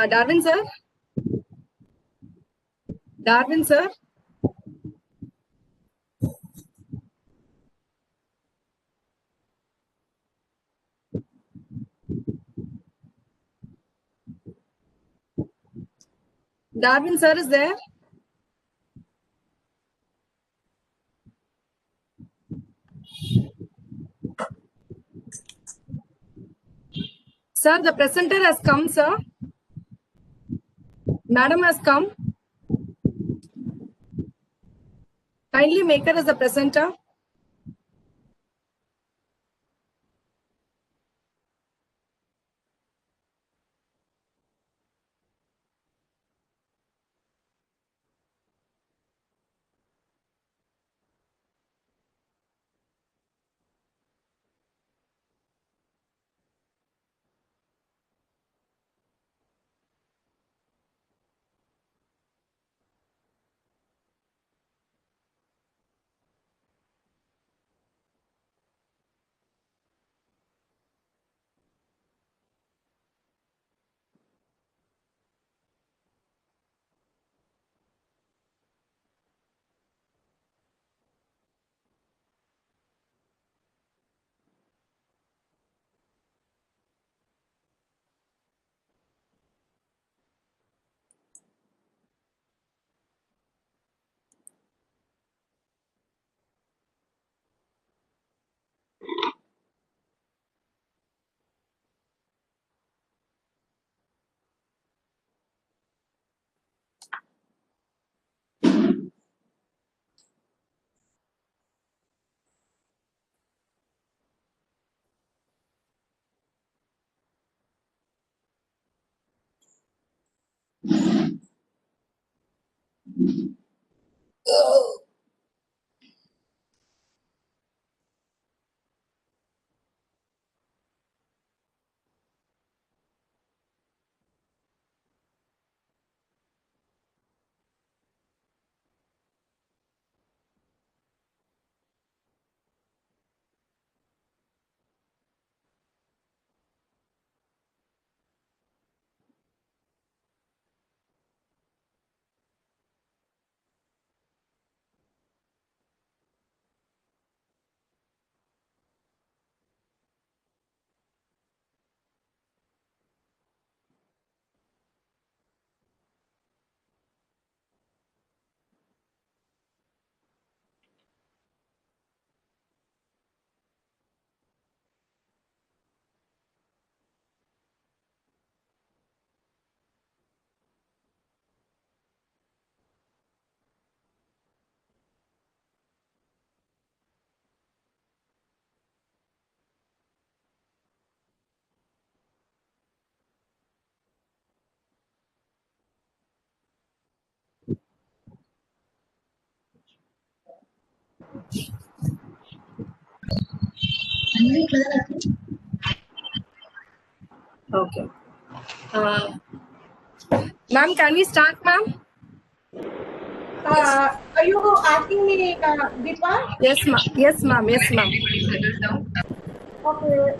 Darwin sir? Darwin sir? Darwin sir is there? Sir, the presenter has come, sir. Madam has come. Kindly make her as a presenter. Okay. Ma'am, can we start, ma'am? Are you asking me, Deepa? Yes, ma'am. Yes, ma'am. Yes, ma'am. Okay.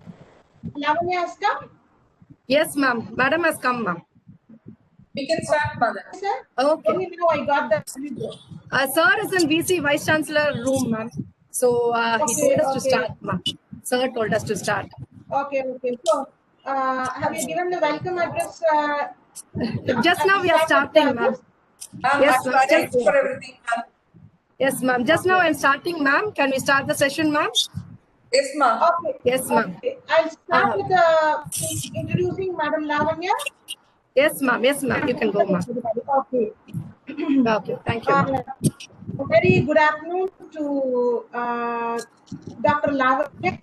Lavanya has come? Yes, ma'am. Madam has come, ma'am. We can start, Mother. Sir? Okay. Only now I got the video. Sir is in VC Vice Chancellor room, ma'am. So he told us to start, ma'am. Sir told us to start. Okay. So, have you given the welcome address? Just now we are starting, ma'am. Yes, ma'am. ma'am. Thanks for everything, ma'am. Yes, ma'am. Just now I'm starting, ma'am. Can we start the session, ma'am? Yes, ma'am. Okay. Yes, ma'am. Okay. I'll start with introducing Madam Lavanya. Yes, ma'am. Yes, ma'am. You can go, ma'am. Okay. Okay. Thank you, ma'am. Very good afternoon to Dr. Lavanya,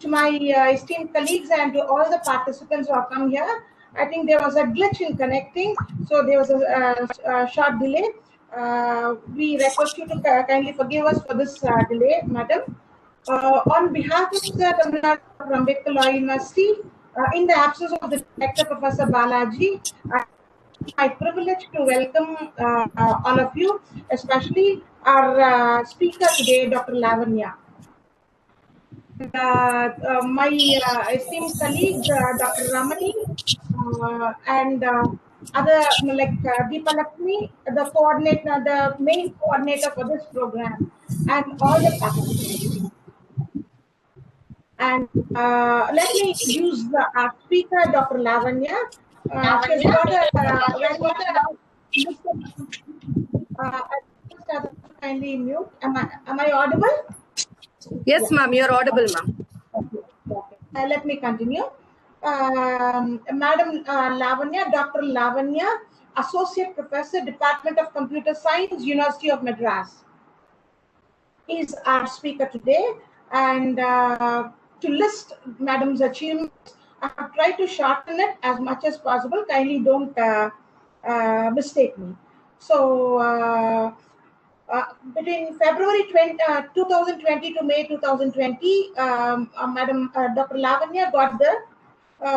to my esteemed colleagues, and to all the participants who have come here. I think there was a glitch in connecting, so there was a short delay. We request you to kindly forgive us for this delay, madam. On behalf of the Tamil Nadu Ambedkar Law University, in the absence of the Director Professor Balaji, my privilege to welcome all of you, especially our speaker today, Dr. Lavanya. My esteemed colleague, Dr. Ramani, and other like Deepa Lakshmi, the coordinator, the main coordinator for this program, and all the participants. And let me introduce the speaker, Dr. Lavanya. She has got a kindly mute. Am I audible? Yes, ma'am. You're audible, ma'am. Okay. Let me continue. Madam Lavanya, Dr. Lavanya, Associate Professor, Department of Computer Science, University of Madras, is our speaker today. And to list Madam's achievements, I have tried to shorten it as much as possible. Kindly don't mistake me. So, between February 2020 to May 2020, Madam Dr. Lavanya got the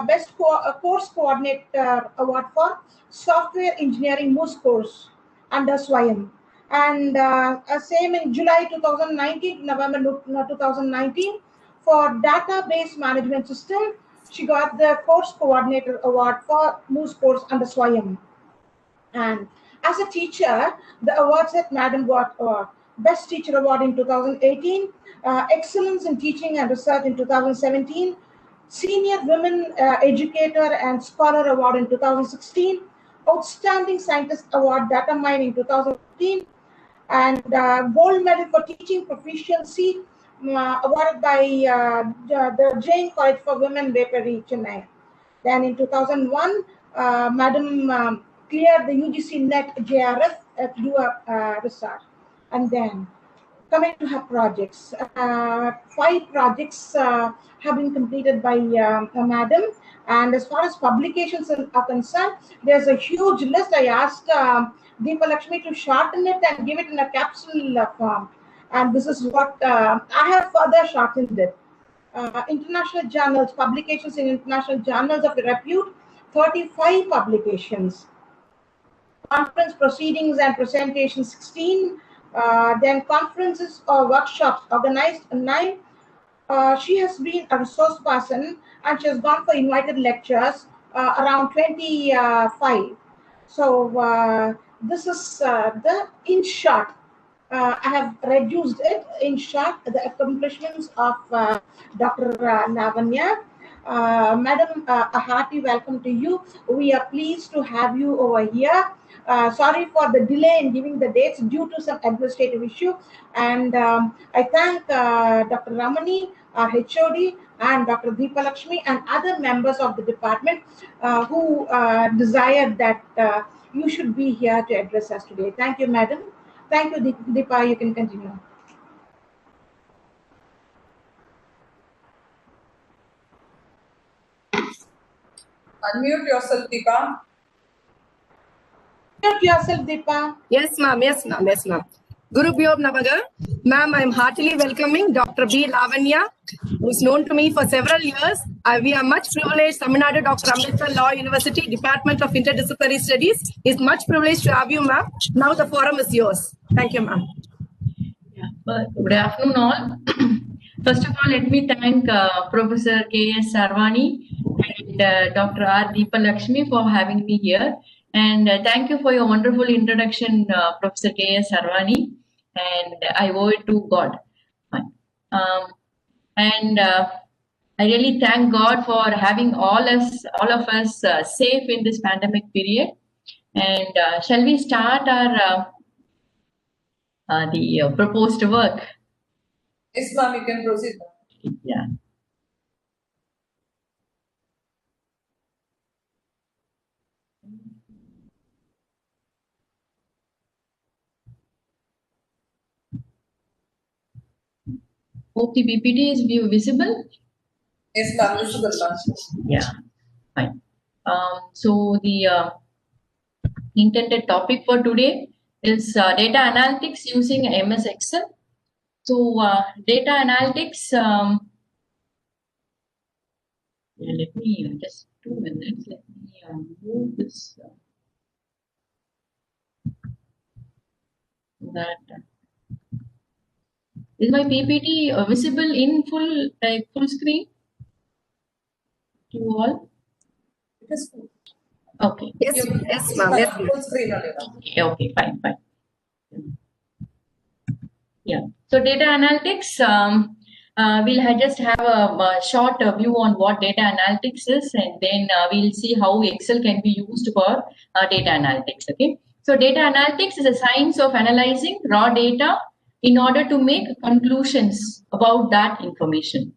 Best Course Coordinator Award for Software Engineering MOOC course under SWAYAM. And same in July 2019 to November 2019 for Database Management System, she got the Course Coordinator Award for MOOC course under SWAYAM. And as a teacher, the awards that Madam got are Best Teacher Award in 2018, Excellence in Teaching and Research in 2017, Senior Women Educator and Scholar Award in 2016, Outstanding Scientist Award Data Mine in 2015, and Gold Medal for Teaching Proficiency awarded by the Jain College for Women, Vepari, Chennai. Then in 2001, Madam cleared the UGC NET JRF to do a research. And then coming to her projects, 5 projects have been completed by Madam. And as far as publications are concerned, there's a huge list. I asked Deepa Lakshmi to shorten it and give it in a capsule form. And this is what I have further shortened it. International journals, publications in international journals of repute, 35 publications. Conference proceedings and presentations, 16. Then conferences or workshops organized, 9. She has been a resource person and she has gone for invited lectures, around 25. So this is in short. I have reduced it in short, the accomplishments of Dr. Lavanya. Madam, a hearty welcome to you. We are pleased to have you over here. Sorry for the delay in giving the dates due to some administrative issue. And I thank Dr. Ramani, our HOD, and Dr. Deepa Lakshmi, and other members of the department who desired that you should be here to address us today. Thank you, Madam. Thank you, Deepa. You can continue. Unmute yourself, Deepa. Unmute yourself, Deepa. Yes, ma'am. Yes, ma'am. Yes, ma'am. Guru Bhyom Namaga. Ma'am, I'm heartily welcoming Dr. B. Lavanya, who is known to me for several years. We are much privileged. Tamil Nadu Dr. Ambedkar Law University, Department of Interdisciplinary Studies is much privileged to have you, ma'am. Now the forum is yours. Thank you, ma'am. Good afternoon, all. First of all, let me thank Professor K.S. Sarvani and Dr. R. Deepa Lakshmi for having me here. And thank you for your wonderful introduction, Professor K.S. Sarvani. And I owe it to God. I really thank God for having all of us safe in this pandemic period. And shall we start our the proposed work. Yes, ma'am, you can proceed. Yeah. Hope the PPT is visible. Yes, ma'am, visible, ma'am. Yeah, fine. So the intended topic for today is data analytics using MS Excel. So data analytics, let me just 2 minutes, let me move this that. Is my PPT visible in full screen to you all? It is full. Okay. Yes, yes, ma'am. Yes, Full screen only, ma'am. Okay, fine. Yeah. So data analytics, we'll just have a short view on what data analytics is, and then we'll see how Excel can be used for data analytics. Okay. So data analytics is a science of analyzing raw data in order to make conclusions about that information.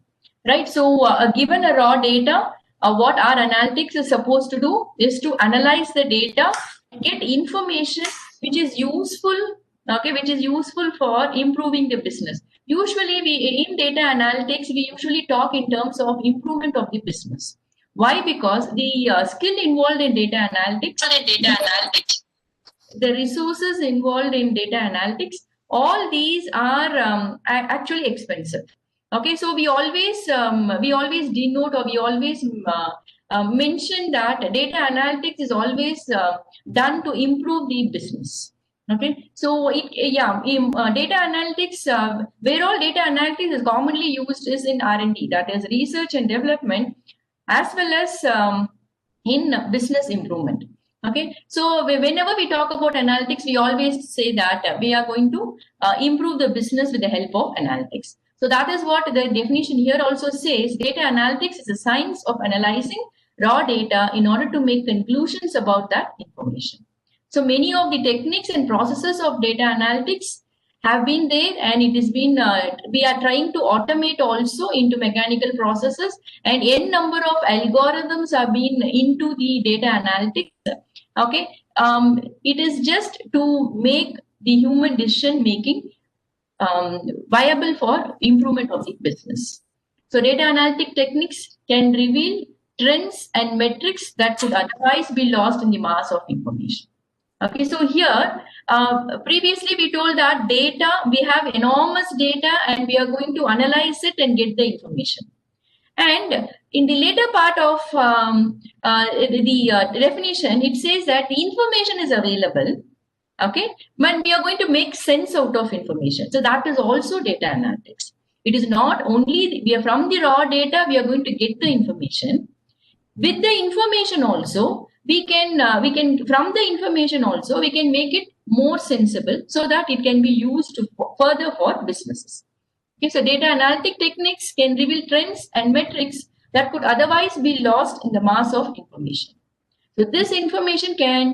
Right. So given a raw data, what our analytics is supposed to do is to analyze the data, get information which is useful, okay, which is useful for improving the business. Usually we in data analytics, we usually talk in terms of improvement of the business. Why? Because the skill involved in data analytics, the resources involved in data analytics, all these are actually expensive. Okay, so we always denote, or we always mention that data analytics is always done to improve the business. Okay, so data analytics, where all data analytics is commonly used is in R&D, that is research and development, as well as in business improvement. Okay, so whenever we talk about analytics, we always say that we are going to improve the business with the help of analytics. So that is what the definition here also says. Data analytics is a science of analyzing raw data in order to make conclusions about that information. So many of the techniques and processes of data analytics have been there, and it has been we are trying to automate also into mechanical processes, and n number of algorithms have been into the data analytics. Okay, it is just to make the human decision making viable for improvement of the business. So data analytic techniques can reveal trends and metrics that could otherwise be lost in the mass of information. Okay, so here, previously we told that data, we have enormous data and we are going to analyze it and get the information. And in the later part of the definition, it says that the information is available, okay, but we are going to make sense out of information. So that is also data analytics. It is not only, we are from the raw data, we are going to get the information. With the information also, we can from the information also, we can make it more sensible so that it can be used further for businesses. Okay, so data analytic techniques can reveal trends and metrics that could otherwise be lost in the mass of information. So this information can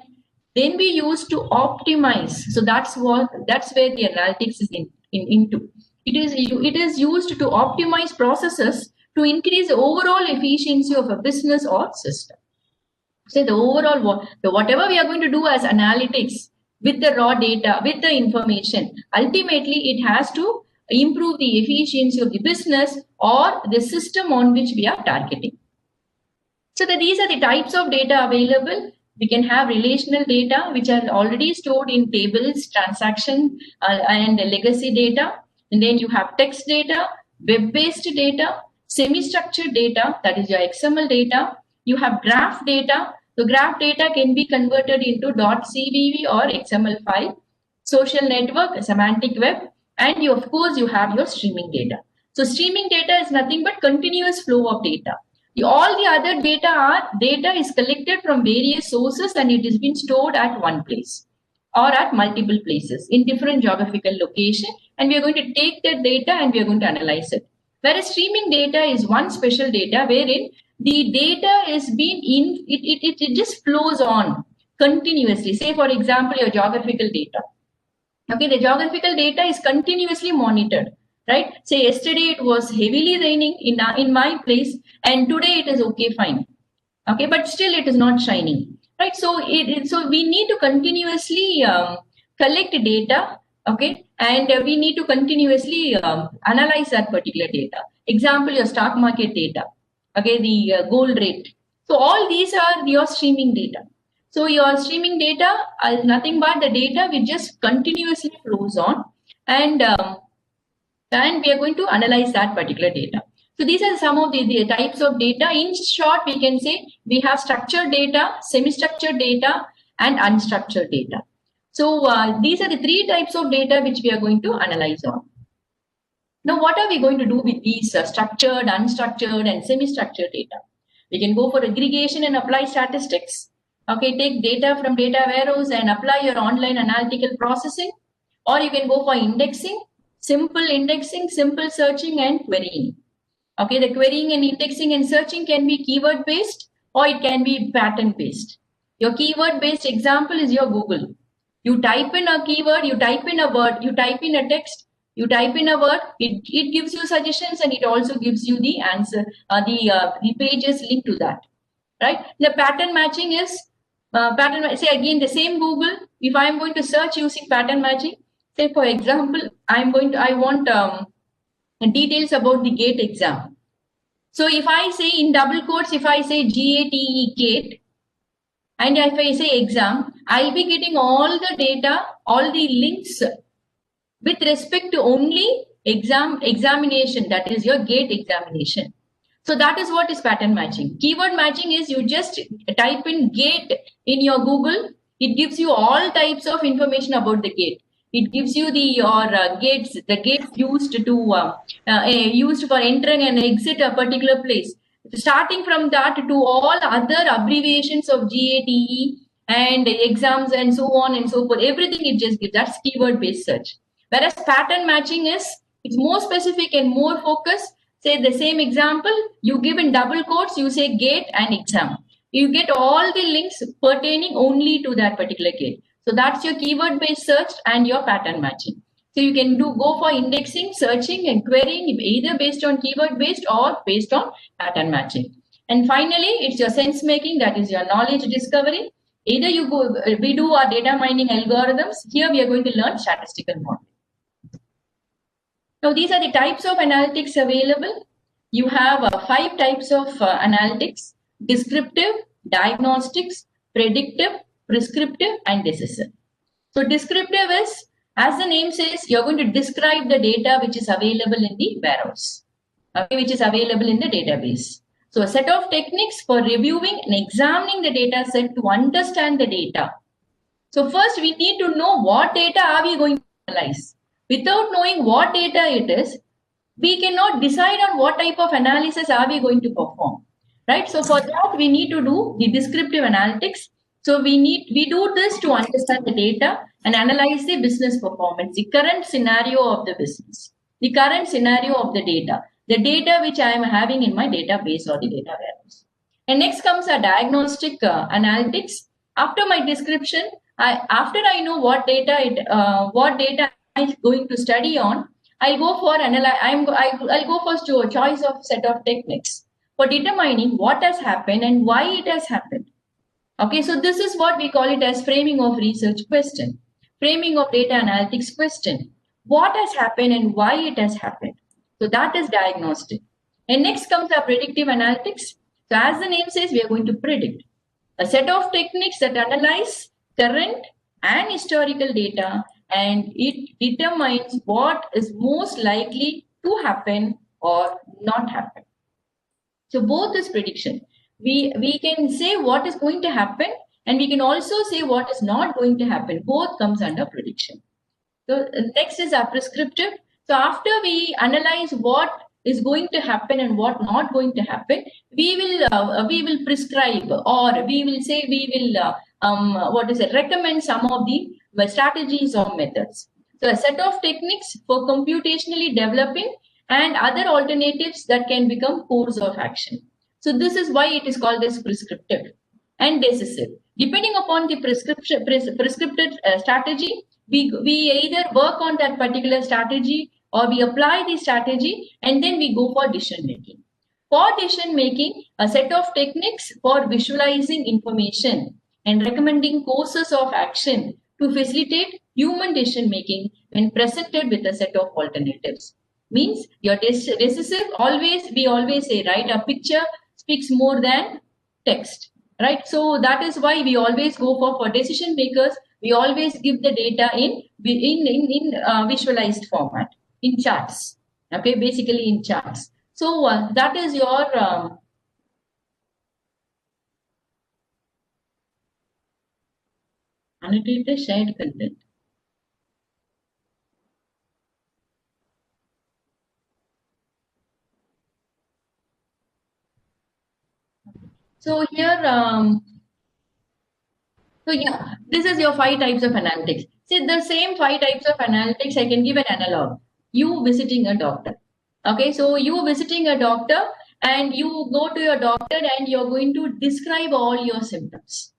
then be used to optimize. So that's where the analytics is into. It is used to optimize processes to increase the overall efficiency of a business or system. So the overall, whatever we are going to do as analytics with the raw data, with the information, ultimately it has to improve the efficiency of the business or the system on which we are targeting. So these are the types of data available. We can have relational data, which are already stored in tables, transaction, and legacy data. And then you have text data, web-based data, semi-structured data, that is your XML data. You have graph data. The graph data can be converted into .cvv or XML file, social network, semantic web, and you, of course, you have your streaming data. So streaming data is nothing but continuous flow of data. All the other data is collected from various sources and it is being stored at one place or at multiple places in different geographical location, and we are going to take that data and we are going to analyze it. Whereas streaming data is one special data wherein the data is being it just flows on continuously. Say for example your geographical data. Okay, the geographical data is continuously monitored, right? Say yesterday it was heavily raining in my place, and today it is okay, fine. Okay, but still it is not shining, right? So so we need to continuously collect data, okay, and we need to continuously analyze that particular data. Example, your stock market data, okay, the gold rate. So all these are your streaming data. So your streaming data is nothing but the data which just continuously flows on, and we are going to analyze that particular data. So these are some of the types of data. In short, we can say we have structured data, semi-structured data, and unstructured data. So these are the three types of data which we are going to analyze on. Now, what are we going to do with these structured, unstructured, and semi-structured data? We can go for aggregation and apply statistics. Okay, take data from data warehouse and apply your online analytical processing. Or you can go for indexing, simple searching, and querying. Okay, the querying and indexing and searching can be keyword based or it can be pattern based. Your keyword based example is your Google. You type in a keyword, you type in a word, you type in a text, you type in a word, it gives you suggestions and it also gives you the answer, the pages linked to that, right? The pattern matching is, say again the same Google, if I am going to search using pattern matching, say for example, I want details about the GATE exam. So if I say in double quotes, if I say GATE, GATE, and if I say exam, I'll be getting all the data, all the links with respect to only examination, that is your GATE examination. So that is what is pattern matching. Keyword matching is you just type in GATE in your Google, it gives you all types of information about the GATE. It gives you the gates used to used for entering and exit a particular place. Starting from that to all other abbreviations of GATE and exams and so on and so forth, everything it just gives. That's keyword based search. Whereas pattern matching is, it's more specific and more focused. Say the same example, you give in double quotes, you say GATE and exam. You get all the links pertaining only to that particular GATE. So that's your keyword based search and your pattern matching. So you can go for indexing, searching, and querying either based on keyword based or based on pattern matching. And finally, it's your sense making, that is your knowledge discovery. Either we do our data mining algorithms. Here we are going to learn statistical modeling. Now these are the types of analytics available. You have 5 types of analytics: descriptive, diagnostics, predictive, prescriptive, and decisive. So descriptive is, as the name says, you're going to describe the data which is available in the warehouse, okay, which is available in the database. So a set of techniques for reviewing and examining the data set to understand the data. So first we need to know what data are we going to analyze. Without knowing what data it is, we cannot decide on what type of analysis are we going to perform, right? So for that we need to do the descriptive analytics. So we do this to understand the data and analyze the business performance, the current scenario of the business, the current scenario of the data which I am having in my database or the data warehouse. And next comes a diagnostic analytics. After my description, after I know what data I'm going to study on, I'll go for I'll go first to a choice of set of techniques for determining what has happened and why it has happened. Okay, so this is what we call it as framing of research question, framing of data analytics question. What has happened and why it has happened? So that is diagnostic. And next comes our predictive analytics. So as the name says, we are going to predict a set of techniques that analyze current and historical data, and it determines what is most likely to happen or not happen. So both is prediction. We can say what is going to happen and we can also say what is not going to happen. Both comes under prediction. So next is our prescriptive. So after we analyze what is going to happen and what not going to happen, we will prescribe, or we will say we will recommend some of the strategies or methods. So a set of techniques for computationally developing and other alternatives that can become course of action. So this is why it is called as prescriptive and decisive. Depending upon the prescriptive strategy, we either work on that particular strategy or we apply the strategy and then we go for decision making. For decision making, a set of techniques for visualizing information and recommending courses of action to facilitate human decision making when presented with a set of alternatives. Means your decisive, we always say, right, a picture speaks more than text, right? So that is why we always go for decision makers. We always give the data in visualized format, in charts. Okay, basically in charts. So that is your annotated shared content. So here, so yeah, this is your 5 types of analytics. See, the same 5 types of analytics, I can give an analog. You visiting a doctor. Okay, so you visiting a doctor and you go to your doctor and you're going to describe all your symptoms,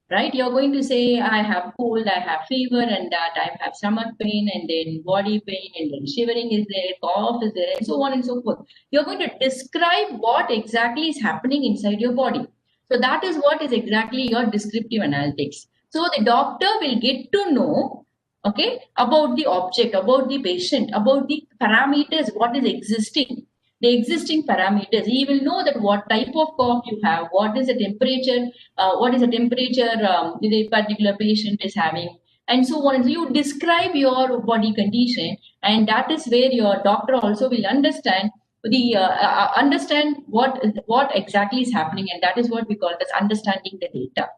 right? You're going to say, I have cold, I have fever, and that I have stomach pain, and then body pain, and then shivering is there, cough is there, and so on and so forth. You're going to describe what exactly is happening inside your body. So that is what is exactly your descriptive analytics. So the doctor will get to know, okay, about the object, about the patient, about the parameters, what is existing, the existing parameters. He will know that what type of cough you have, what is the temperature, the particular patient is having, and so on. So you describe your body condition, and that is where your doctor also will understand understand what exactly is happening, and that is what we call as understanding the data.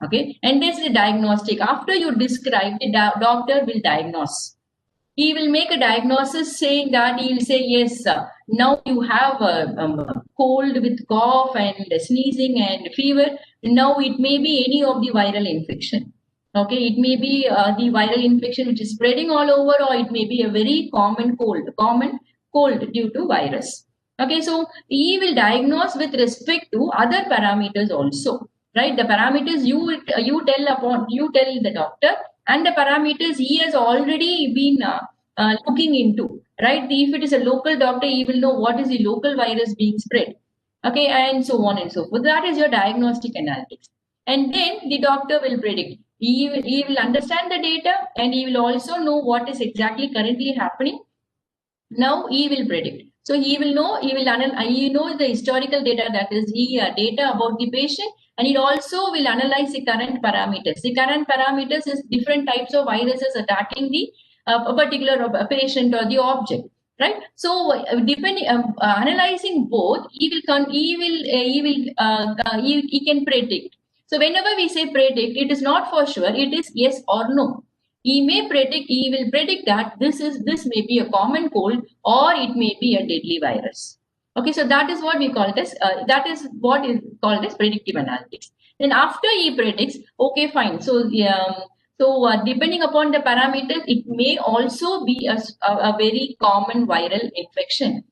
Okay, and this is the diagnostic. After you describe, the doctor will diagnose. He will make a diagnosis saying that he will say, yes, now you have a cold with cough and sneezing and fever. Now it may be any of the viral infection. Okay, it may be the viral infection which is spreading all over, or it may be a very common cold due to virus. Okay, so he will diagnose with respect to other parameters also, right? The parameters you tell the doctor, and the parameters he has already been looking into, right? If it is a local doctor, he will know what is the local virus being spread, okay, and so on and so forth. That is your diagnostic analytics. And then the doctor will predict. He will understand the data, and he will also know what is exactly currently happening. Now he will predict. So he will know, he knows the historical data, that is data about the patient, and it also will analyze the current parameters. The current parameters is different types of viruses attacking the a particular patient or the object, right? So depending analyzing both, he can predict. So whenever we say predict, it is not for sure, it is yes or no. He will predict that this may be a common cold, or it may be a deadly virus. Okay, so that is what we call this. That is what is called as predictive analytics. Then after he predicts, okay, fine. So depending upon the parameters, it may also be a very common viral infection.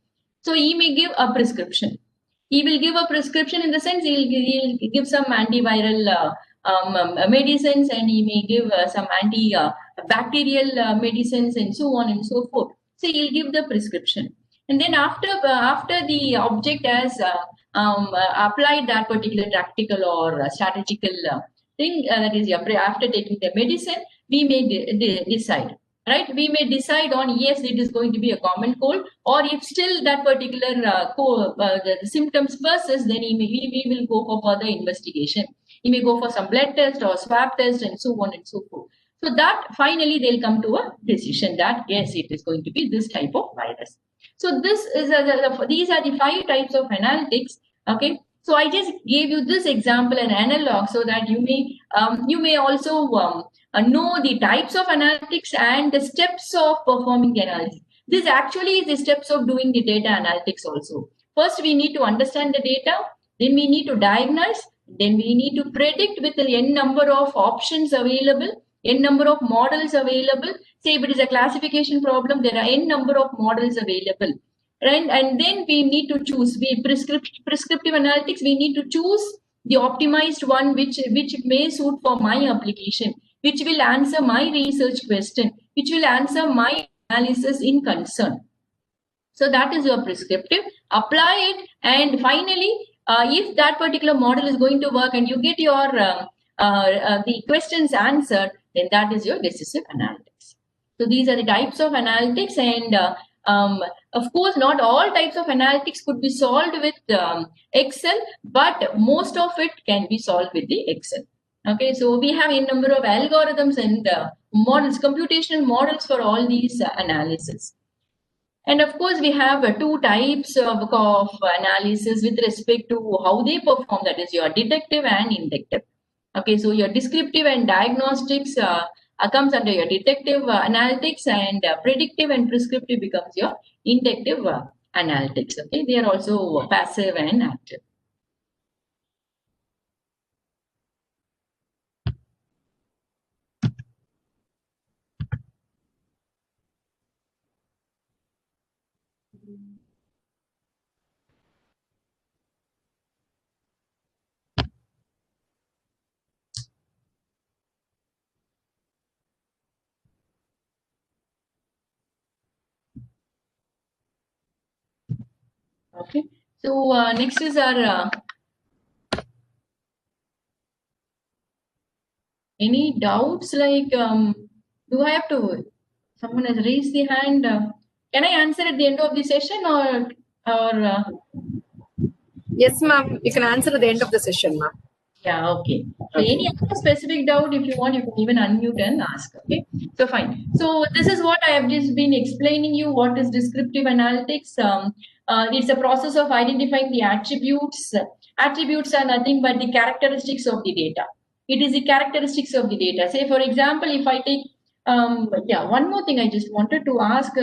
So he may give a prescription. He will give a prescription in the sense he'll give some antiviral medicines, and he may give some antibacterial medicines, and so on and so forth. So he'll give the prescription. And then after the object has applied that particular tactical or strategical thing, that is after taking the medicine, we may decide. Right, we may decide on yes, it is going to be a common cold, or if still that particular the symptoms persists, then we will go for further investigation. He may go for some blood test or swab test, and so on and so forth. So that finally they'll come to a decision that yes, it is going to be this type of virus. So this is these are the 5 types of analytics. Okay, so I just gave you this example and analog so that you may also know the types of analytics and the steps of performing the analysis. This actually is the steps of doing the data analytics also. First, we need to understand the data, then we need to diagnose, then we need to predict with the n number of options available, n number of models available. Say if it is a classification problem, there are n number of models available. Right? And then we need to choose. Prescriptive analytics, we need to choose the optimized one which may suit for my application. which will answer my research question, which will answer my analysis in concern. So that is your prescriptive. Apply it, and finally, if that particular model is going to work and you get your the questions answered, then that is your decisive analytics. So these are the types of analytics, and of course, not all types of analytics could be solved with Excel, but most of it can be solved with the Excel. Okay, so we have a number of algorithms and models, computational models for all these analysis. And of course, we have two types of analysis with respect to how they perform, that is your detective and inductive. Okay, so your descriptive and diagnostics comes under your detective analytics, and predictive and prescriptive becomes your inductive analytics. Okay, they are also passive and active. Okay, so next is our any doubts, like do I have to, someone has raised the hand, can I answer at the end of the session, or Yes, ma'am. You can answer at the end of the session, ma'am. yeah, okay. So any other specific doubt, if you want, you can even unmute and ask. Okay, so fine. So this is what I have just been explaining you. What is descriptive analytics? It's a process of identifying the attributes. Attributes are nothing but the characteristics of the data. It is the characteristics of the data. Say, for example, if I take one more thing I just wanted to ask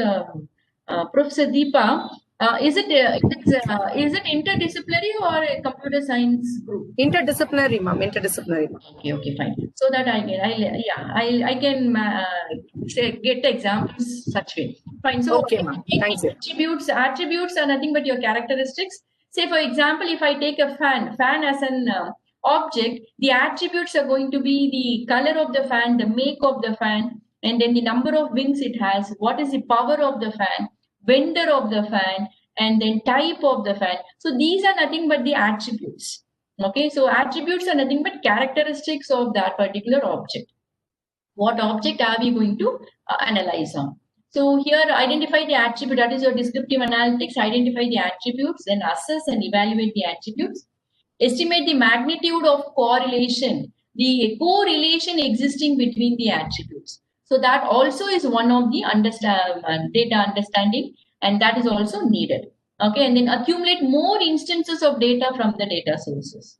Professor Deepa. Is it interdisciplinary or a computer science group? Interdisciplinary, ma'am. Interdisciplinary. Okay, fine. So that I can get the examples such way. Fine. So okay, ma'am. Thank you. Attributes are nothing but your characteristics. Say, for example, if I take a fan as an object, the attributes are going to be the color of the fan, the make of the fan, and then the number of wings it has, what is the power of the fan, vendor of the fan, and then type of the fan. So these are nothing but the attributes. Okay, so attributes are nothing but characteristics of that particular object. What object are we going to analyze on? So here, identify the attribute, that is your descriptive analytics. Identify the attributes, then assess and evaluate the attributes. Estimate the magnitude of correlation, the correlation existing between the attributes. So that also is one of the data understanding, and that is also needed. Okay, and then accumulate more instances of data from the data sources.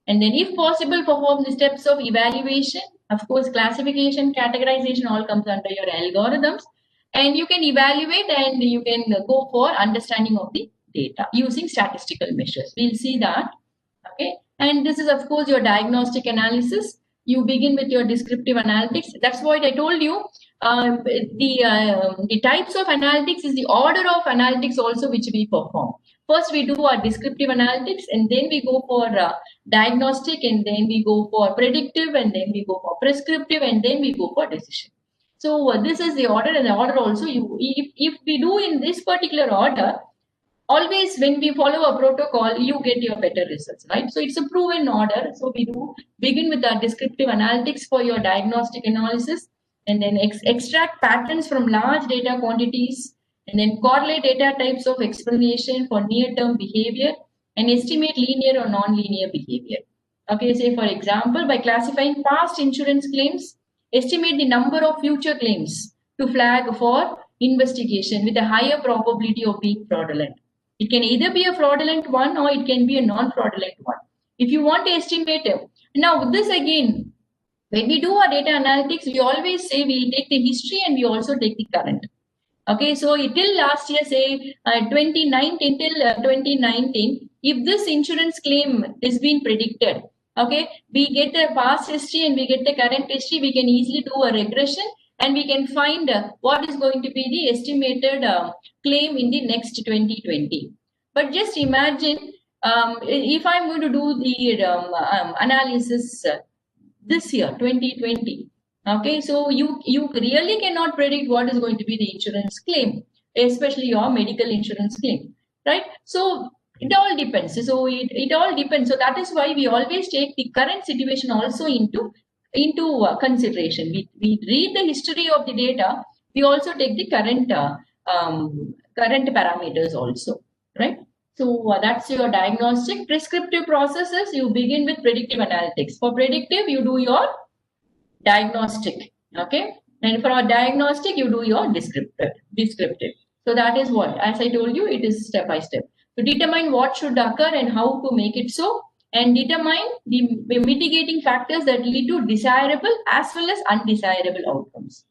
And then if possible, perform the steps of evaluation. Of course, classification, categorization all comes under your algorithms. And you can evaluate and you can go for understanding of the data using statistical measures. We'll see that. Okay, and this is of course your diagnostic analysis. You begin with your descriptive analytics. That's what I told you. The types of analytics is the order of analytics also which we perform. First, we do our descriptive analytics, and then we go for diagnostic, and then we go for predictive, and then we go for prescriptive, and then we go for decision. So this is the order, and the order also, if we do in this particular order, always when we follow a protocol, you get your better results, right? So it's a proven order. So we do begin with our descriptive analytics for your diagnostic analysis, and then extract patterns from large data quantities, and then correlate data types of explanation for near-term behavior, and estimate linear or non-linear behavior. Okay, say for example, by classifying past insurance claims, estimate the number of future claims to flag for investigation with a higher probability of being fraudulent. It can either be a fraudulent one or it can be a non-fraudulent one. If you want to estimate it. Now this again, when we do our data analytics, we always say we take the history and we also take the current. Okay, so till last year, say 2019, till 2019, if this insurance claim is being predicted, okay, we get the past history and we get the current history, we can easily do a regression and we can find what is going to be the estimated claim in the next 2020. But just imagine if I'm going to do the analysis this year, 2020. Okay, so you really cannot predict what is going to be the insurance claim, especially your medical insurance claim, right? So it all depends. So it all depends. So that is why we always take the current situation also into consideration. We read the history of the data. We also take the current current parameters also, right? So that's your diagnostic. Prescriptive processes, you begin with predictive analytics. For predictive, you do your diagnostic, okay? And for our diagnostic, you do your descriptive. So that is what, as I told you, it is step by step. To determine what should occur and how to make it so, and determine the mitigating factors that lead to desirable as well as undesirable outcomes.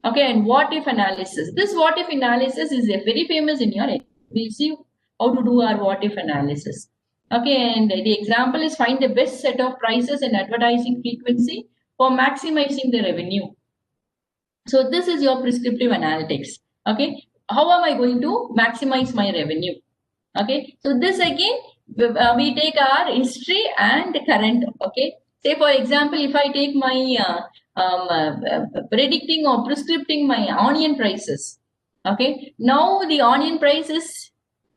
Okay, and what if analysis. This what if analysis is very famous in your. We'll see how to do our what if analysis. Okay, and the example is find the best set of prices and advertising frequency for maximizing the revenue. So this is your prescriptive analytics. Okay, how am I going to maximize my revenue? Okay, so this again, we take our history and current. Okay, say for example, if I take my predicting or prescripting my onion prices. Okay, now the onion prices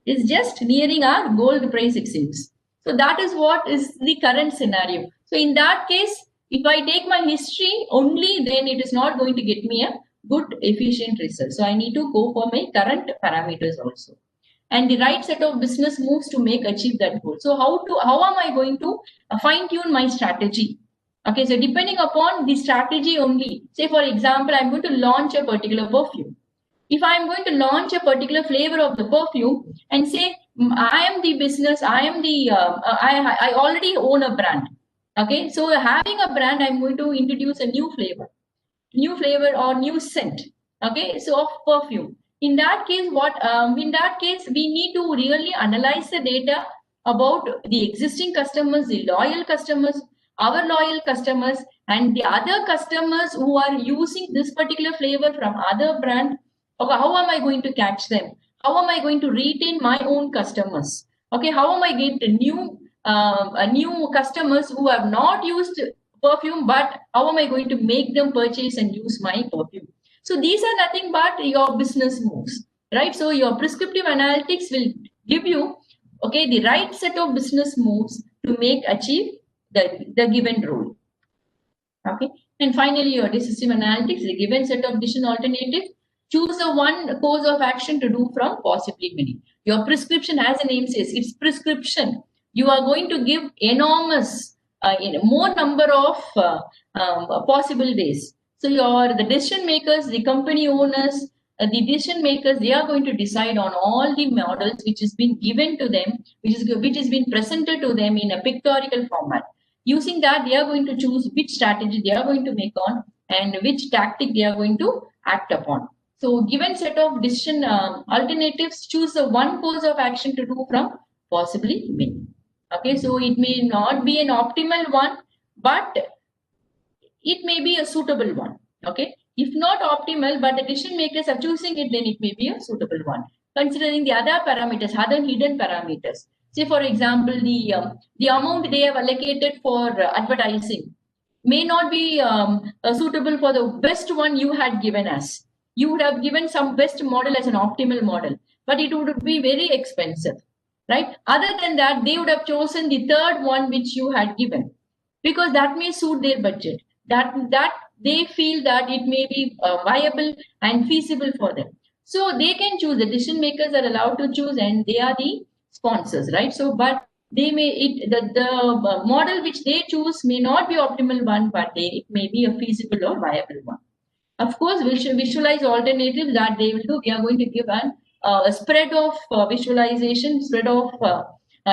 is just nearing our gold price, it seems. So that is what is the current scenario. So in that case, if I take my history only, then it is not going to get me a good efficient result. So I need to go for my current parameters also. And the right set of business moves to achieve that goal. So how am I going to fine tune my strategy? Okay, so depending upon the strategy only, say for example, I'm going to launch a particular perfume. If I'm going to launch a particular flavor of the perfume and say, I am the business, I am the, I already own a brand. Okay, so having a brand, I'm going to introduce a new flavor or new scent. Okay, so of perfume. In that case, we need to really analyze the data about the existing customers, the loyal customers, our loyal customers, and the other customers who are using this particular flavor from other brand. Okay, how am I going to catch them? How am I going to retain my own customers? Okay, how am I going to new customers who have not used perfume, but how am I going to make them purchase and use my perfume? So these are nothing but your business moves, right? So your prescriptive analytics will give you, okay, the right set of business moves to achieve the given role. Okay, and finally your decisive analytics, the given set of decision alternatives. Choose the one course of action to do from possibly many. Your prescription, as the name says, it's prescription. You are going to give enormous, more number of possible days. So the decision makers, the company owners, the decision makers, they are going to decide on all the models which has been given to them, which has been presented to them in a pictorial format. Using that, they are going to choose which strategy they are going to make on and which tactic they are going to act upon. So given set of decision alternatives, choose the one course of action to do from possibly many. Okay, so it may not be an optimal one, but it may be a suitable one. Okay, if not optimal, but the decision makers are choosing it, then it may be a suitable one. Considering the other parameters, other hidden parameters. Say for example, the amount they have allocated for advertising may not be suitable for the best one you had given us. You would have given some best model as an optimal model, but it would be very expensive, right? Other than that, they would have chosen the third one which you had given, because that may suit their budget. That they feel that it may be viable and feasible for them. So they can choose. The decision makers are allowed to choose, and they are the sponsors, right? So, but they may the model which they choose may not be optimal one, but it may be a feasible or viable one. Of course, we should visualize alternatives that they will do. We are going to give a spread of visualization, spread of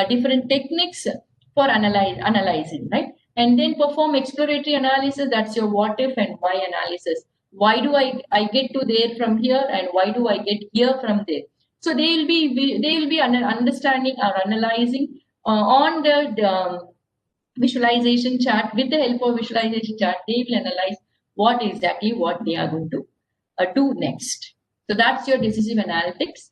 different techniques for analyzing, right? And then perform exploratory analysis. That's your what if and why analysis. Why do I get to there from here, and why do I get here from there? So they will be understanding or analyzing on the visualization chart. With the help of visualization chart, they will analyze what they are going to do next. So that's your decisive analytics.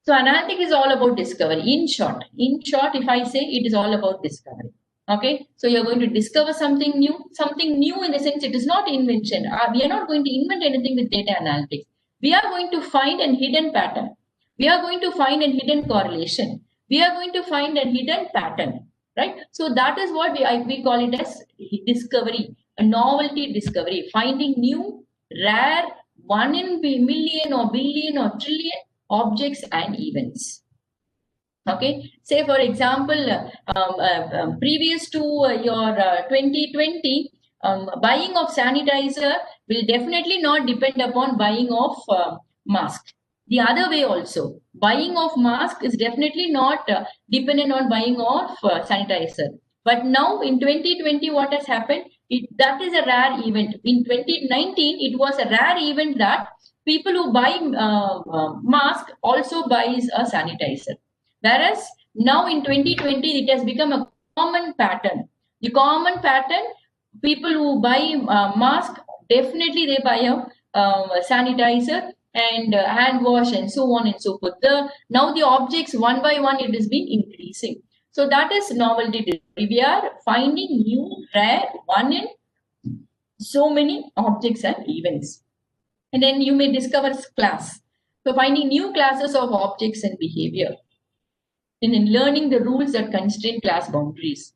So analytics is all about discovery. In short, if I say it is all about discovery. Okay, so you're going to discover something new in the sense it is not invention. We are not going to invent anything with data analytics. We are going to find a hidden pattern. We are going to find a hidden correlation. We are going to find a hidden pattern, right? So that is what we call it as discovery, a novelty discovery, finding new, rare, 1 in million or billion or trillion objects and events. Okay, say for example, previous to your 2020, buying of sanitizer will definitely not depend upon buying of mask. The other way also, buying of mask is definitely not dependent on buying of sanitizer. But now in 2020, what has happened? That is a rare event. In 2019, it was a rare event that people who buy mask also buys a sanitizer. Whereas now in 2020, it has become a common pattern. The common pattern, people who buy mask, definitely they buy a sanitizer and hand wash and so on and so forth. Now the objects one by one, it has been increasing. So that is novelty. We are finding new, rare, 1 in so many objects and events. And then you may discover class. So finding new classes of objects and behavior. And in learning the rules that constrain class boundaries.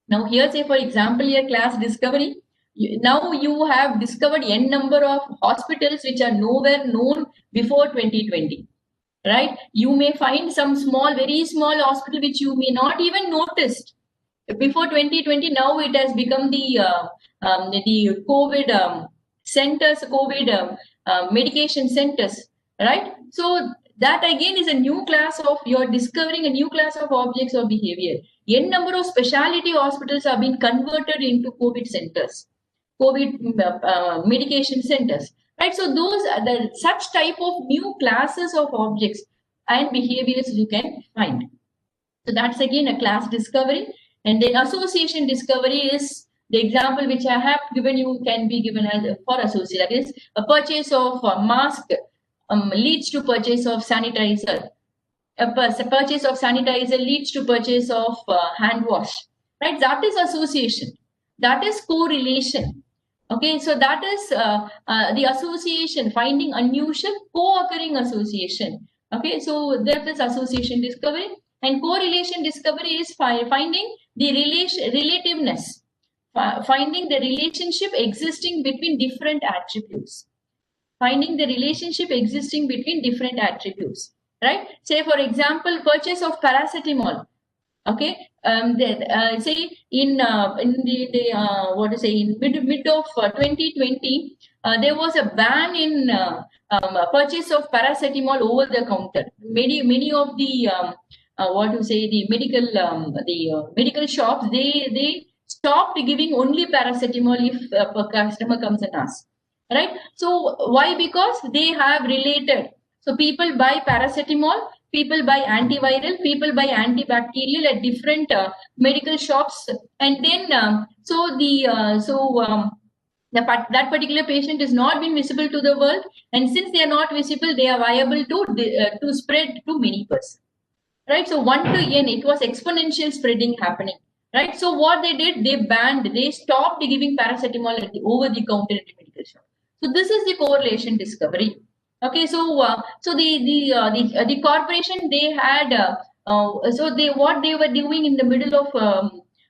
Now here, say for example, your class discovery. Now you have discovered n number of hospitals which are nowhere known before 2020, right? You may find some small, very small hospital which you may not even noticed before 2020. Now it has become the COVID centers, COVID medication centers, right? So that again is a new class of, you're discovering a new class of objects or behavior. N number of specialty hospitals have been converted into COVID centers, COVID medication centers, right? So those are such type of new classes of objects and behaviors you can find. So that's again a class discovery. And then association discovery is the example which I have given you, can be given as for association. That is, a purchase of a mask leads to purchase of sanitizer. A purchase of sanitizer leads to purchase of hand wash, right? That is association. That is correlation. Okay, so that is the association, finding unusual co-occurring association. Okay, so that is association discovery. And correlation discovery is finding the relativeness, finding the relationship existing between different attributes. Finding the relationship existing between different attributes, right? Say for example, purchase of paracetamol. Okay, say in what to say, in mid of 2020, there was a ban in purchase of paracetamol over the counter. Many of the what to say, the medical shops, they stopped giving only paracetamol if a customer comes and asks. Right? So why? Because they have related. So people buy paracetamol, people buy antiviral, people buy antibacterial at different medical shops, and then that particular patient is not been visible to the world, and since they are not visible, they are viable to spread to many persons. Right? So 1 to n, it was exponential spreading happening. Right? So what they did, they stopped giving paracetamol over the counter at the medical shop. So this is the correlation discovery. Okay, so the corporation, they had what they were doing in the middle of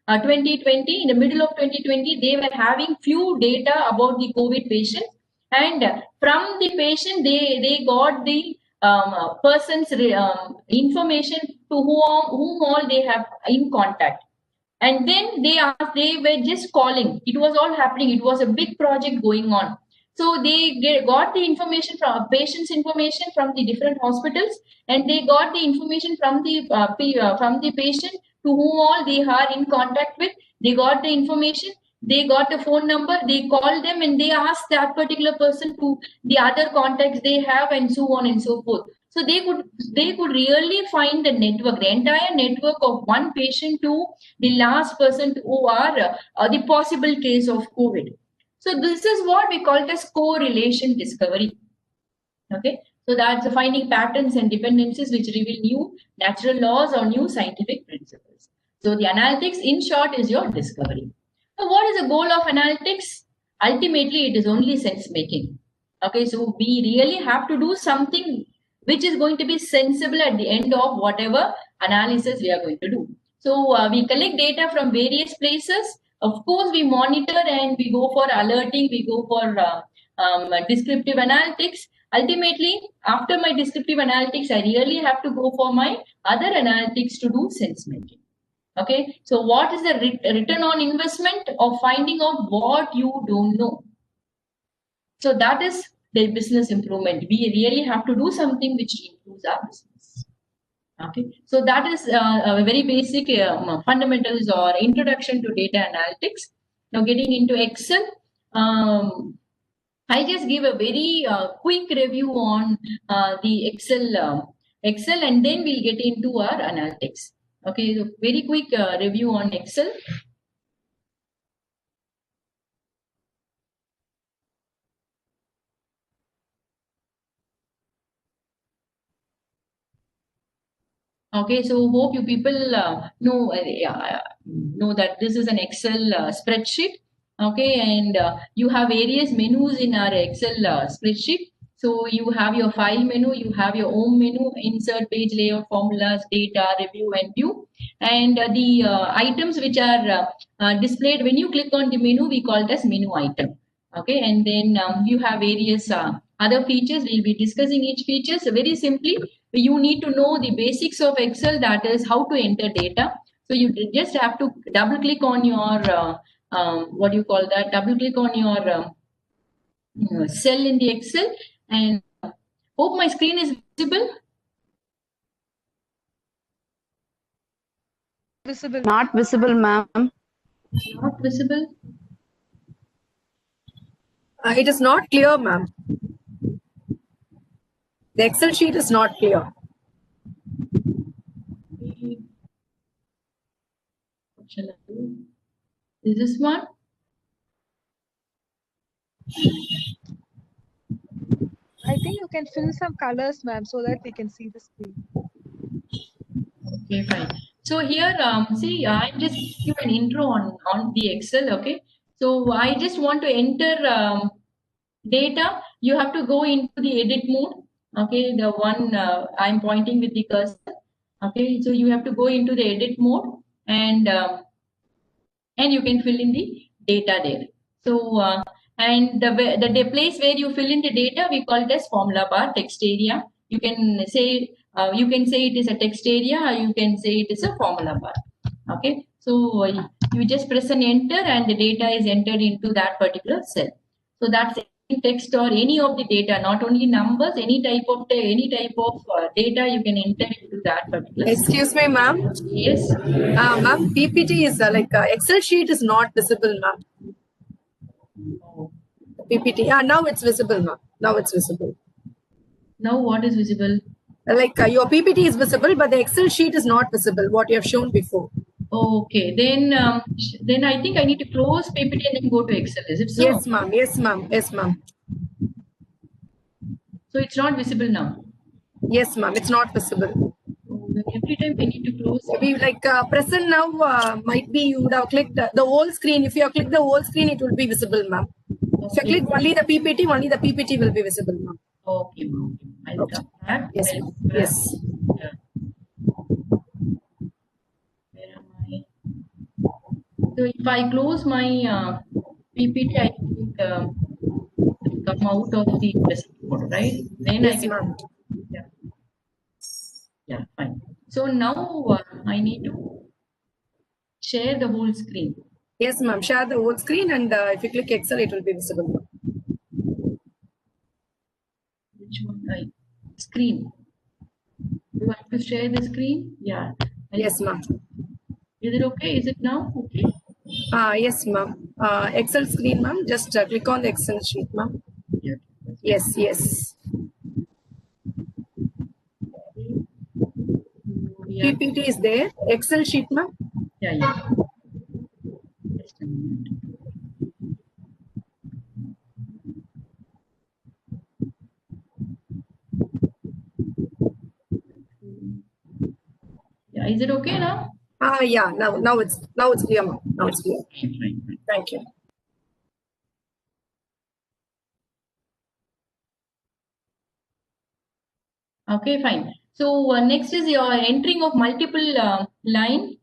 2020. In the middle of 2020, they were having few data about the COVID patient, and from the patient they got the person's information to whom all they have in contact. And then they were just calling. It was all happening. It was a big project going on. So they got the information from patient's information from the different hospitals, and they got the information from the patient to whom all they are in contact with. They got the information. They got the phone number. They called them and they asked that particular person to the other contacts they have, and so on and so forth. So they could really find the network, the entire network of one patient to the last person who are the possible case of COVID. So this is what we call it as correlation discovery. Okay, so that's finding patterns and dependencies which reveal new natural laws or new scientific principles. So the analytics, in short, is your discovery. Now, what is the goal of analytics? Ultimately, it is only sense making. Okay, so we really have to do something which is going to be sensible at the end of whatever analysis we are going to do. So we collect data from various places. Of course, we monitor and we go for alerting, we go for descriptive analytics. Ultimately, after my descriptive analytics, I really have to go for my other analytics to do sense making. Okay, so what is the return on investment of finding out what you don't know? So that is the business improvement. We really have to do something which improves our business. Okay, so that is a very basic fundamentals or introduction to data analytics. Now getting into Excel, I just give a very quick review on the Excel, and then we'll get into our analytics. Okay, so very quick review on Excel. Okay, so hope you people know that this is an Excel spreadsheet. Okay, and you have various menus in our Excel spreadsheet. So you have your file menu, you have your home menu, insert, page layout, formulas, data, review, and view. And the items which are displayed when you click on the menu, we call it as menu item. Okay, and then you have various other features. We'll be discussing each feature. So very simply, you need to know the basics of Excel, that is how to enter data. So you just have to double click on your what do you call that? Double click on your cell in the Excel, and hope my screen is visible. Visible. Not visible, ma'am. Not visible. It is not clear, ma'am. The Excel sheet is not clear. What shall I do? Is this one? I think you can fill some colors, ma'am, so that we can see the screen. Okay, fine. So here, see, I just give an intro on the Excel. Okay, so I just want to enter data. You have to go into the edit mode. Okay, the one I'm pointing with the cursor. Okay, so you have to go into the edit mode, and you can fill in the data there. So and the place where you fill in the data, we call it as formula bar, text area. You can say it is a text area, or you can say it is a formula bar. Okay, so you just press an enter, and the data is entered into that particular cell. So that's text or any of the data, not only numbers, any type of data you can enter into that particular cell. Excuse me, ma'am. Yes. Ma'am, PPT is Excel sheet is not visible, ma'am. PPT. Now it's visible, ma'am. Now it's visible. Now what is visible? Your PPT is visible, but the Excel sheet is not visible, what you have shown before. Okay, then I think I need to close PPT and then go to Excel. Is it so? Yes, ma'am. Yes, ma'am. Yes, ma'am. So it's not visible now. Yes, ma'am. It's not visible. Then every time I need to close. Maybe present now might be you would have clicked the whole screen. If you have clicked the whole screen, it will be visible, ma'am. If you click only the PPT will be visible, ma'am. Okay, ma'am. I'll come back. Yes, ma'am. Yes. Yeah. Where am I? So if I close my PPT, I think come out of the present mode, right? Then Yes, I can. ma'am. Yeah. Yeah, fine. So now I need to share the whole screen. Yes, ma'am. Share the whole screen, and if you click Excel, it will be visible, ma'am. Which one? Screen. Do I have to share the screen? Yeah. Yes, ma'am. Is it okay? Is it now okay? Yes, ma'am. Excel screen, ma'am. Just click on the Excel sheet, ma'am. Yeah. Yes, yes. Yeah. PPT is there. Excel sheet, ma'am. Yeah, yeah. Just a minute. Yeah, is it okay now? Yeah, now it's clear, ma'am. Now it's clear. Fine. Thank you. Okay, fine. So next is your entering of multiple line.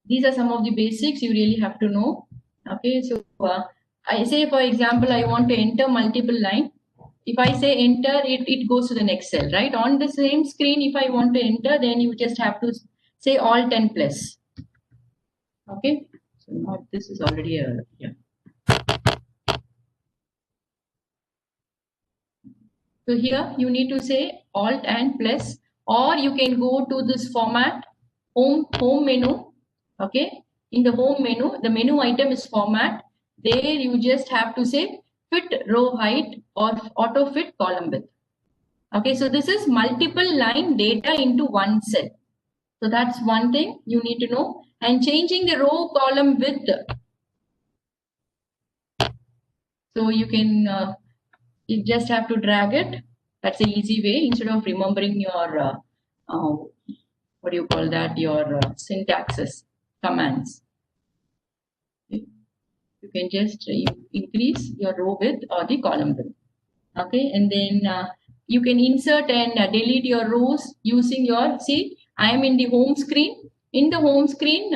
These are some of the basics you really have to know. Okay, so I say, for example, I want to enter multiple line. If I say enter, it goes to the next cell, right? On the same screen, if I want to enter, then you just have to say all 10 plus. Okay, so now this is already a, yeah. So here you need to say alt and plus, or you can go to this format, home menu. Okay, in the home menu, the menu item is format. There you just have to say fit row height or auto fit column width. Okay, so this is multiple line data into one cell. So that's one thing you need to know. And changing the row column width. So you can, you just have to drag it. That's the easy way instead of remembering your, what do you call that, your syntaxes, commands. Okay. You can just increase your row width or the column width. Okay, and then you can insert and delete your rows using your, see, I am in the home screen. In the home screen,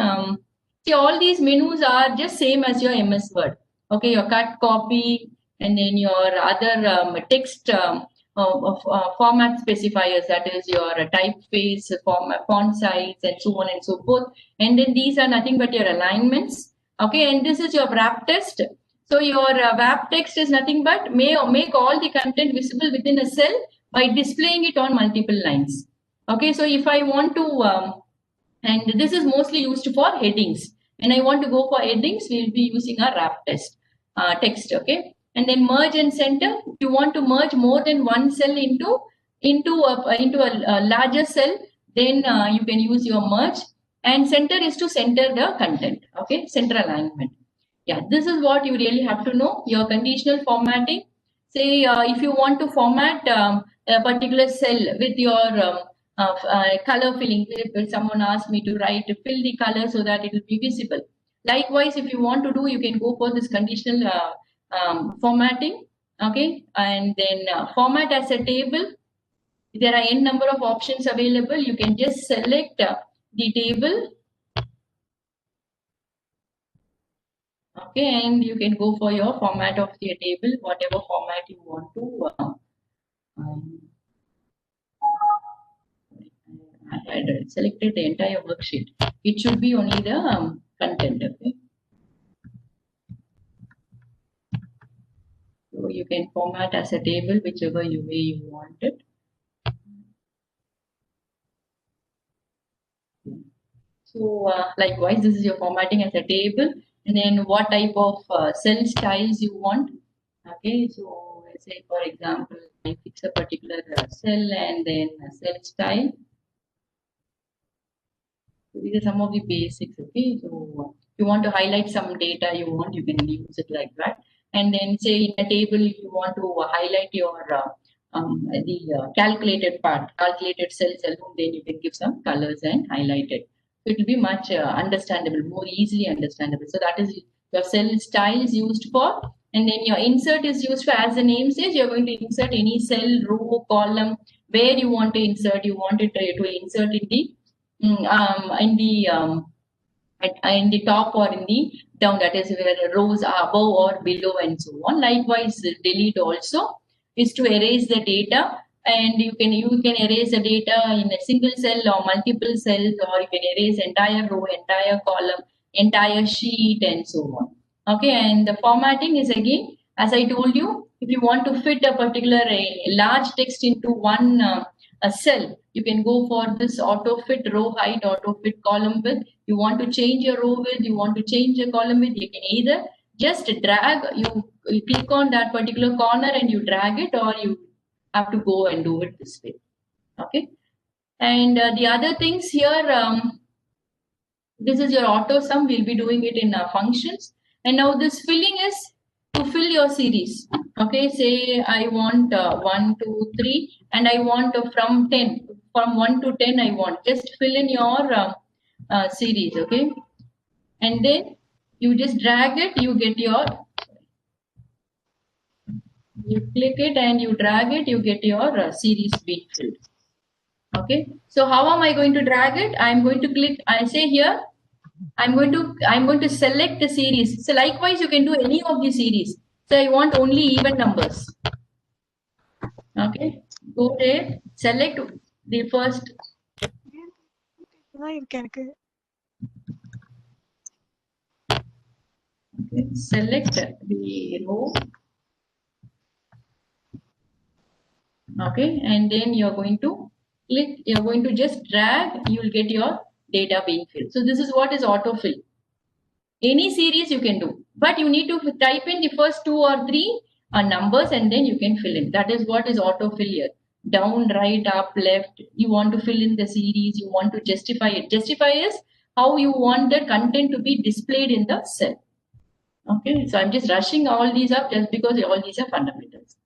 see, all these menus are just same as your MS Word. Okay, your cut, copy, and then your other text format specifiers, that is your typeface, font size, and so on and so forth. And then these are nothing but your alignments. Okay, and this is your wrap test. So your wrap text is nothing but make all the content visible within a cell by displaying it on multiple lines. Okay, so if I want to, and this is mostly used for headings. When I want to go for headings, we'll be using a wrap test text. Okay, and then merge and center. If you want to merge more than one cell into a larger cell, then you can use your merge. And center is to center the content. Okay, center alignment. Yeah, this is what you really have to know. Your conditional formatting. Say if you want to format a particular cell with your color filling. If someone asks me to write, fill the color so that it will be visible. Likewise, if you want to do, you can go for this conditional formatting. Okay, and then format as a table. There are n number of options available. You can just select the table. Okay, and you can go for your format of the table, whatever format you want to. I had selected the entire worksheet. It should be only the content. Okay. So you can format as a table, whichever way you want it. So likewise, this is your formatting as a table, and then what type of cell styles you want. Okay, so let's say for example, I fix a particular cell and then a cell style. So these are some of the basics. Okay, so if you want to highlight some data you want, you can use it like that. And then say in a table, if you want to highlight your the calculated part, calculated cells alone, then you can give some colors and highlight it. So it will be much understandable, more easily understandable. So that is your cell styles used for. And then your insert is used for, as the name says, you're going to insert any cell, row, column, where you want to insert. You want it to insert in the top or in the down, that is where the rows are above or below and so on. Likewise, delete also is to erase the data, and you can erase the data in a single cell or multiple cells, or you can erase entire row, entire column, entire sheet, and so on. Okay, and the formatting is again, as I told you, if you want to fit a particular large text into one a cell, you can go for this auto fit row height, auto fit column width. You want to change your row width, you want to change your column width, you can either just drag, you click on that particular corner and you drag it, or you have to go and do it this way. Okay, and the other things here, this is your auto sum. We'll be doing it in functions. And now this filling is to fill your series. Okay, say I want 1, 2, 3, and I want from 10, from 1 to 10. I want just fill in your series, okay? And then you just drag it, you get your, you click it and you drag it, you get your series being filled. Okay, so how am I going to drag it? I'm going to click, I say here, I'm going to select the series. So likewise, you can do any of the series. So I want only even numbers. Okay, go there, select the first. Okay, select the row. Okay, and then you're going to click, you're going to just drag, you will get your data being filled. So this is what is autofill. Any series you can do, but you need to type in the first 2 or 3 numbers and then you can fill in. That is what is autofill here. Down, right, up, left. You want to fill in the series, you want to justify it. Justify is how you want the content to be displayed in the cell. Okay, so I'm just rushing all these up just because all these are fundamentals.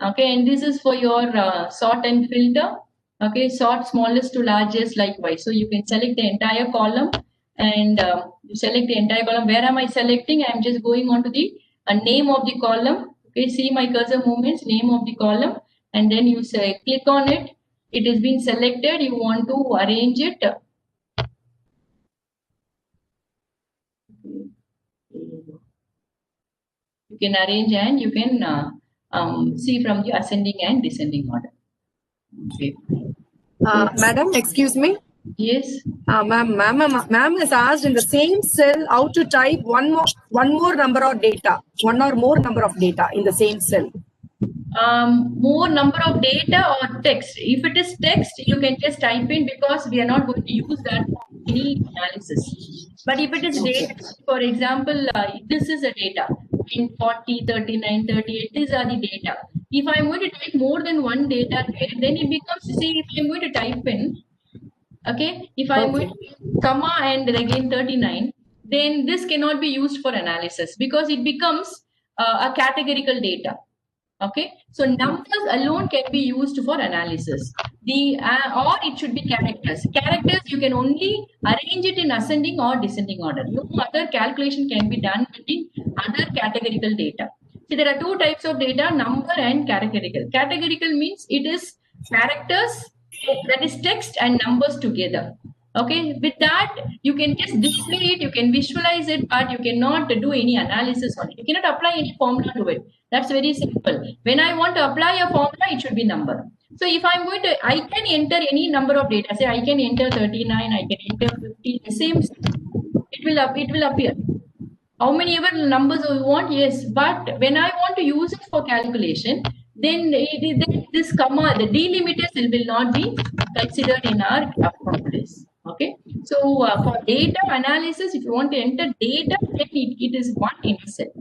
Okay, and this is for your sort and filter. Okay, sort smallest to largest likewise. So you can select the entire column and you select the entire column. Where am I selecting? I'm just going on to the name of the column. Okay, see my cursor movements, name of the column, and then you say click on it. It has been selected. You want to arrange it. You can arrange and you can see from the ascending and descending order. Okay. Madam, excuse me. Yes. Ma'am has asked in the same cell how to type one more number of data, one or more number of data in the same cell. More number of data or text. If it is text, you can just type in because we are not going to use that for any analysis. But if it is data, for example, this is a data in 40, 39, 38, these are the data. If I'm going to type more than one data, then it becomes, see, if I'm going to type in, okay, if I'm going to comma and again 39, then this cannot be used for analysis because it becomes a categorical data. Okay, so numbers alone can be used for analysis. Or it should be characters. Characters you can only arrange it in ascending or descending order. No other calculation can be done with the other categorical data. So there are 2 types of data: number and categorical. Categorical means it is characters, that is text and numbers together. Okay, with that you can just display it, you can visualize it, but you cannot do any analysis on it. You cannot apply any formula to it. That's very simple. When I want to apply a formula, it should be number. So if I'm going to, I can enter any number of data. Say I can enter 39, I can enter 50, the same. It will appear. How many ever numbers you want? Yes, but when I want to use it for calculation, then this comma, the delimiters will not be considered in our formulas. Okay, so for data analysis, if you want to enter data, then it is one in a cell.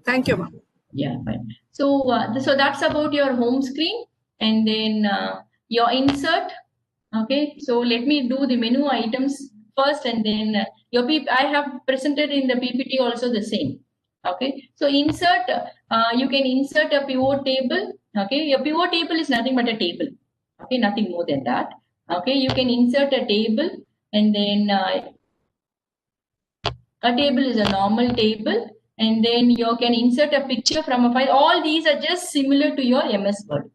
Thank you, ma'am. Yeah, fine. So so that's about your home screen, and then your insert. Okay, so let me do the menu items first, and then I have presented in the PPT also the same. Okay, so insert, you can insert a pivot table. Okay, your pivot table is nothing but a table. Okay, nothing more than that. Okay, you can insert a table, and then a table is a normal table, and then you can insert a picture from a file. All these are just similar to your MS Word.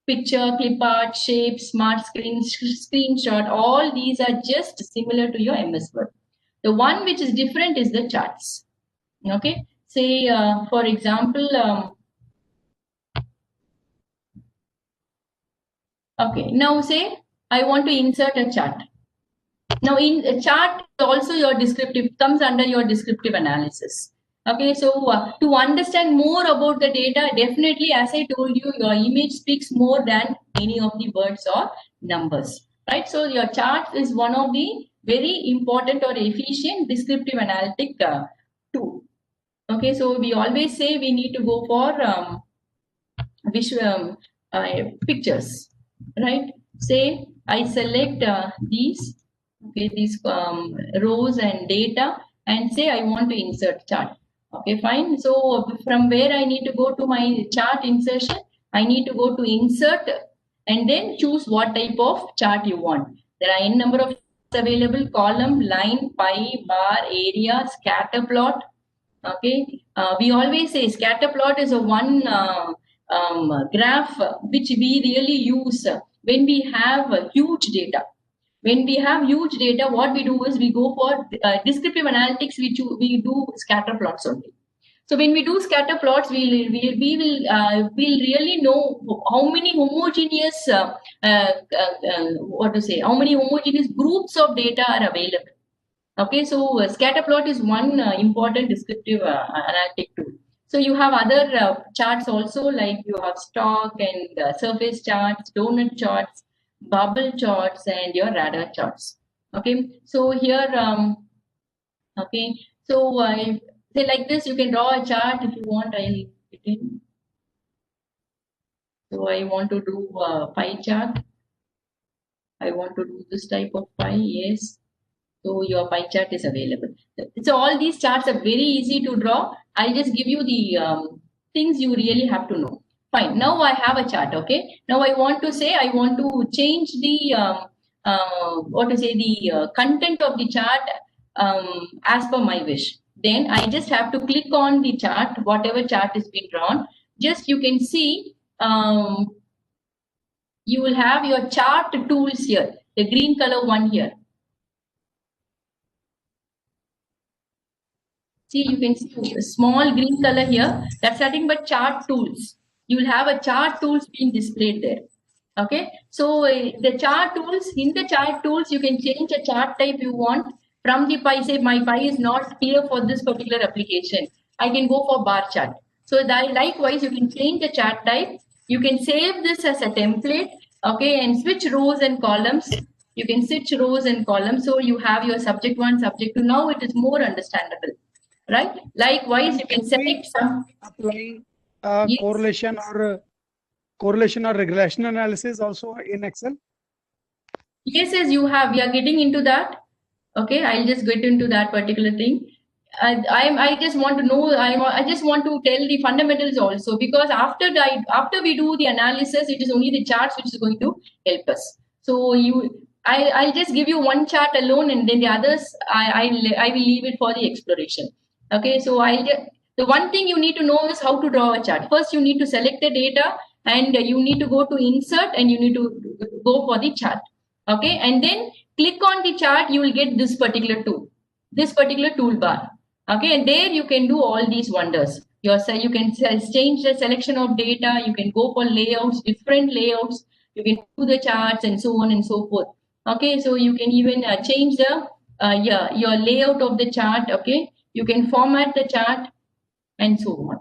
Picture, clip art, shape, smart screen, screenshot, all these are just similar to your MS Word. The one which is different is the charts. Okay, say for example, okay, now say I want to insert a chart. Now in a chart also your descriptive comes under your descriptive analysis. Okay, so to understand more about the data, definitely, as I told you, your image speaks more than any of the words or numbers, right? So your chart is one of the very important or efficient descriptive analytic tool. Okay, so we always say we need to go for visual pictures, right? Say I select these, okay, these rows and data, and say I want to insert chart. Okay, fine. So from where I need to go to my chart insertion, I need to go to insert and then choose what type of chart you want. There are n number of available: column, line, pie, bar, area, scatter plot. Okay, we always say scatter plot is a one graph which we really use when we have huge data. When we have huge data, what we do is we go for descriptive analytics. We do scatter plots only. So when we do scatter plots, we'll really know how many homogeneous how many homogeneous groups of data are available. Okay, so scatter plot is one important descriptive analytic tool. So you have other charts also, like you have stock and surface charts, donut charts, bubble charts, and your radar charts. Okay, so here, okay, so say like this, you can draw a chart if you want. I'll put in. So I want to do a pie chart. I want to do this type of pie, yes. So your pie chart is available. So all these charts are very easy to draw. I'll just give you the things you really have to know. Fine. Now I have a chart. Okay. Now I want to change the content of the chart as per my wish. Then I just have to click on the chart, whatever chart is being drawn. Just you can see you will have your chart tools here, the green color one here. See, you can see a small green color here. That's nothing but chart tools. You will have a chart tools being displayed there. Okay. So the chart tools, in the chart tools, you can change a chart type you want. From the pie, say my pie is not here for this particular application. I can go for bar chart. So that likewise, you can change the chart type. You can save this as a template. Okay, and switch rows and columns. You can switch rows and columns. So you have your subject 1, subject 2. Now it is more understandable. Right. Likewise, you can select some applying yes. correlation or regression analysis also in Excel. Yes, yes, you have. We are getting into that. Okay, I'll just get into that particular thing. I just want to know. I just want to tell the fundamentals also, because after we do the analysis, it is only the charts which is going to help us. So I'll just give you one chart alone, and then the others I will leave it for the exploration. Okay, so the one thing you need to know is how to draw a chart. First, you need to select the data, and you need to go to insert, and you need to go for the chart. Okay, and then click on the chart. You will get this particular toolbar. Okay, and there you can do all these wonders. You can change the selection of data. You can go for layouts, different layouts. You can do the charts and so on and so forth. Okay, so you can even change the your layout of the chart. Okay, you can format the chart and so on.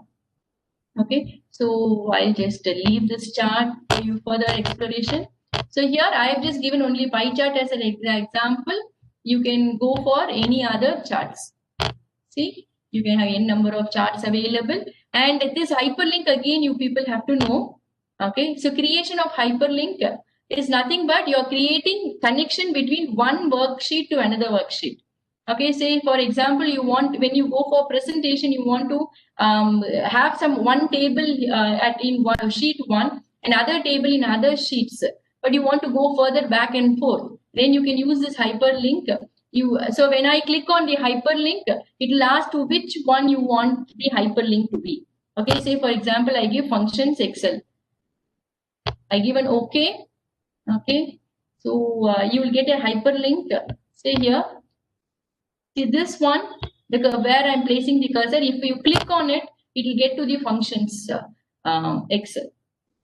Okay, so I'll just leave this chart for you further exploration. So here I have just given only pie chart as an example. You can go for any other charts. See, you can have n number of charts available. And this hyperlink, again, you people have to know. Okay, so creation of hyperlink is nothing but you're creating connection between one worksheet to another worksheet. Okay, say for example, when you go for presentation, you want to have one table in one sheet 1, another table in other sheets, but you want to go further back and forth. Then you can use this hyperlink. So when I click on the hyperlink, it will ask to which one you want the hyperlink to be. Okay, say for example, I give functions Excel. I give an OK. Okay, so you will get a hyperlink. Say here. See this one, where I'm placing the cursor. If you click on it, it will get to the functions Excel.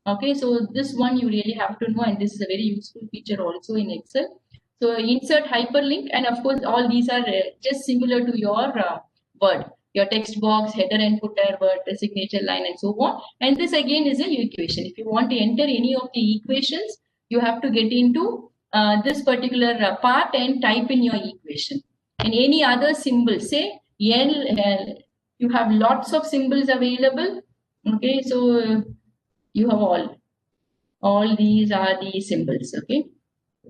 Okay, so this one you really have to know, and this is a very useful feature also in Excel. So insert hyperlink, and of course all these are just similar to your Word, your text box, header and footer, word, the signature line, and so on. And this again is a equation. If you want to enter any of the equations, you have to get into this particular part and type in your equation. And any other symbol, say L, you have lots of symbols available. Okay, so you have all these are the symbols. Okay,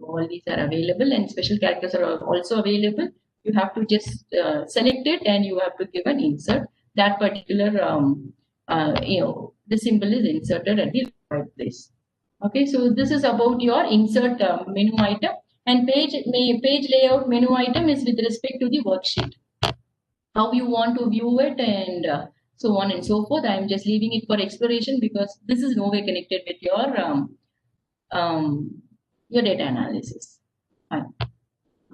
all these are available, and special characters are also available. You have to just select it, and you have to give an insert. That particular the symbol is inserted at the right place. Okay, so this is about your insert menu item. And page layout menu item is with respect to the worksheet, how you want to view it, and so on and so forth. I'm just leaving it for exploration because this is no way connected with your data analysis. Fine.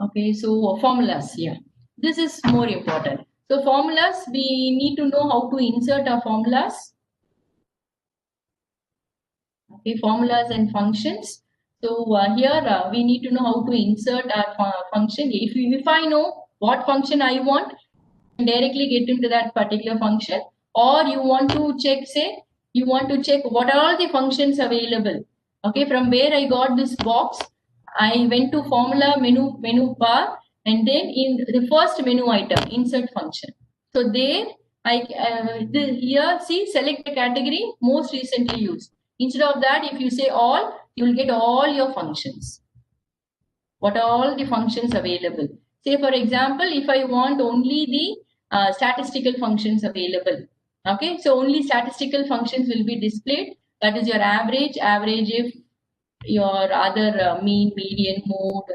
Okay, so formulas here. This is more important. So formulas, we need to know how to insert our formulas. Okay, formulas and functions. So here we need to know how to insert our function. If I know what function I want, I can directly get into that particular function. Or you want to check, say, you want to check what are all the functions available. Okay, from where I got this box, I went to formula menu bar, and then in the first menu item, insert function. So there, here see select a category most recently used. Instead of that, if you say all, you will get all your functions. What are all the functions available? Say for example, if I want only the statistical functions available. Okay, so only statistical functions will be displayed. That is your average if, your other mean, median, mode,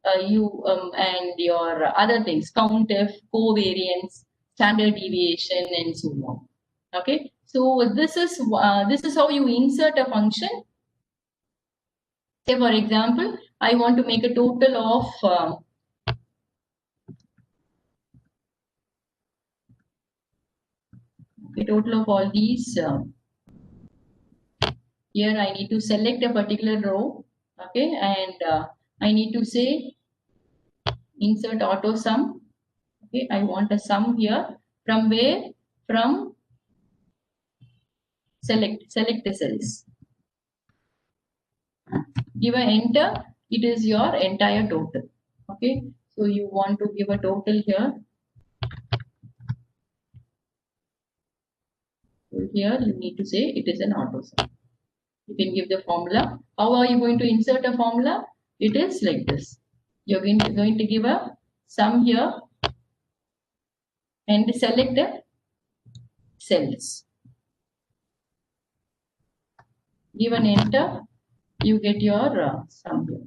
and your other things, count if, covariance, standard deviation, and so on. Okay, so this is how you insert a function. Say for example, I want to make a total of all these. Here I need to select a particular row, okay, and I need to say insert auto sum. Okay, I want a sum here. From where? From select the cells. Give a enter. It is your entire total. Okay, so you want to give a total here. So here you need to say it is an auto sum. You can give the formula. How are you going to insert a formula? It is like this. You're going to give a sum here and select the cells. Give an enter. You get your sum here.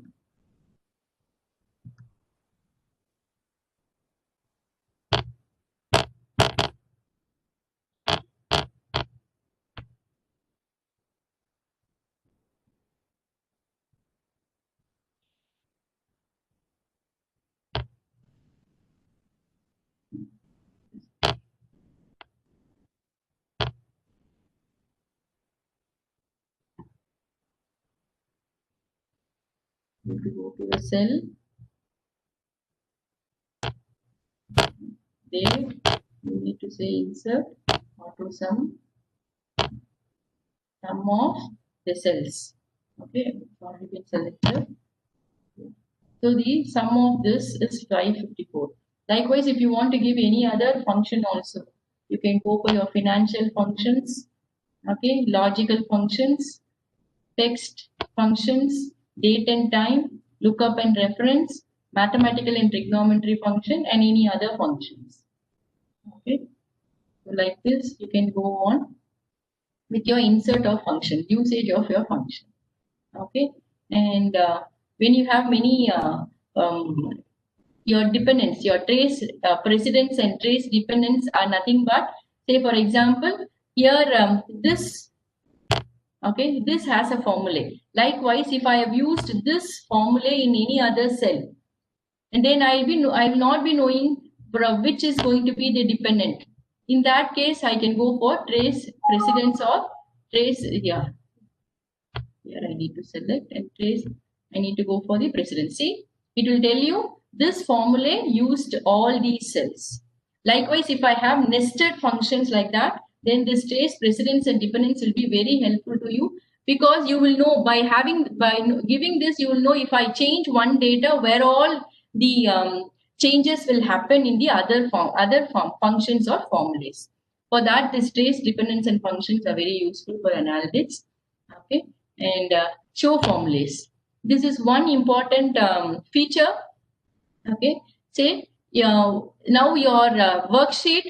You have to go to the cell. There, you need to say insert auto sum of the cells. Okay, it's already been selected. So the sum of this is 554. Likewise, if you want to give any other function also, you can go for your financial functions, okay, logical functions, text functions, date and time, lookup and reference, mathematical and trigonometry function, and any other functions. Okay, so like this, you can go on with your insert of function, usage of your function. Okay, and when you have many your dependents, your trace precedents and trace dependents are nothing but, say for example, here this. Okay, this has a formula. Likewise, if I have used this formula in any other cell, and then I will not be knowing which is going to be the dependent. In that case, I can go for trace precedence or trace. Yeah, here I need to select and trace. I need to go for the precedence. See, it will tell you this formula used all these cells. Likewise, if I have nested functions like that, then this trace precedence and dependence will be very helpful to you, because you will know by giving this, you will know if I change one data, where all the changes will happen in the other functions or formulas. For that, this trace dependence and functions are very useful for analytics. Okay, and show formulas. This is one important feature. Okay, say now your worksheet,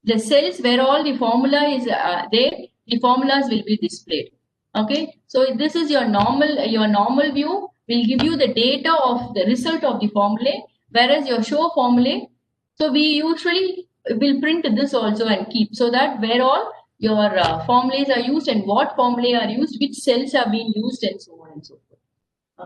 the cells where all the formula is there, the formulas will be displayed. Okay, so this is your normal view will give you the data of the result of the formulae, whereas your show formulae, so we usually will print this also and keep, so that where all your formulas are used and what formulae are used, which cells are being used, and so on and so forth.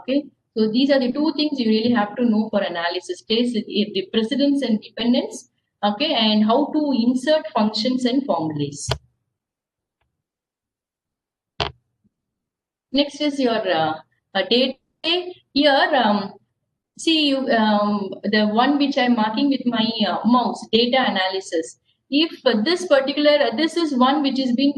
Okay, so these are the two things you really have to know for analysis: the precedence and dependence, okay, and how to insert functions and formulas. Next is your data. Here, see, the one which I'm marking with my mouse, data analysis. If this particular, this is one which is being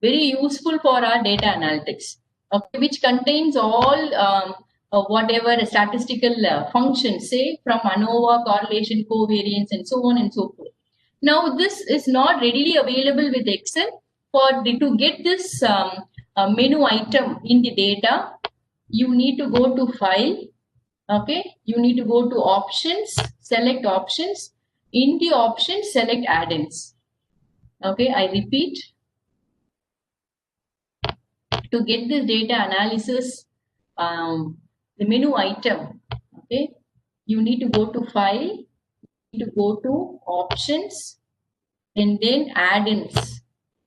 very useful for our data analytics, okay, which contains all whatever statistical functions, say from ANOVA, correlation, covariance, and so on and so forth. Now, this is not readily available with Excel. To get this menu item in the data, you need to go to File. Okay, you need to go to Options, select Options. In the Options, select Add-ins. Okay, I repeat. To get this data analysis, the menu item, okay, you need to go to File, you need to go to Options, and then Add-ins.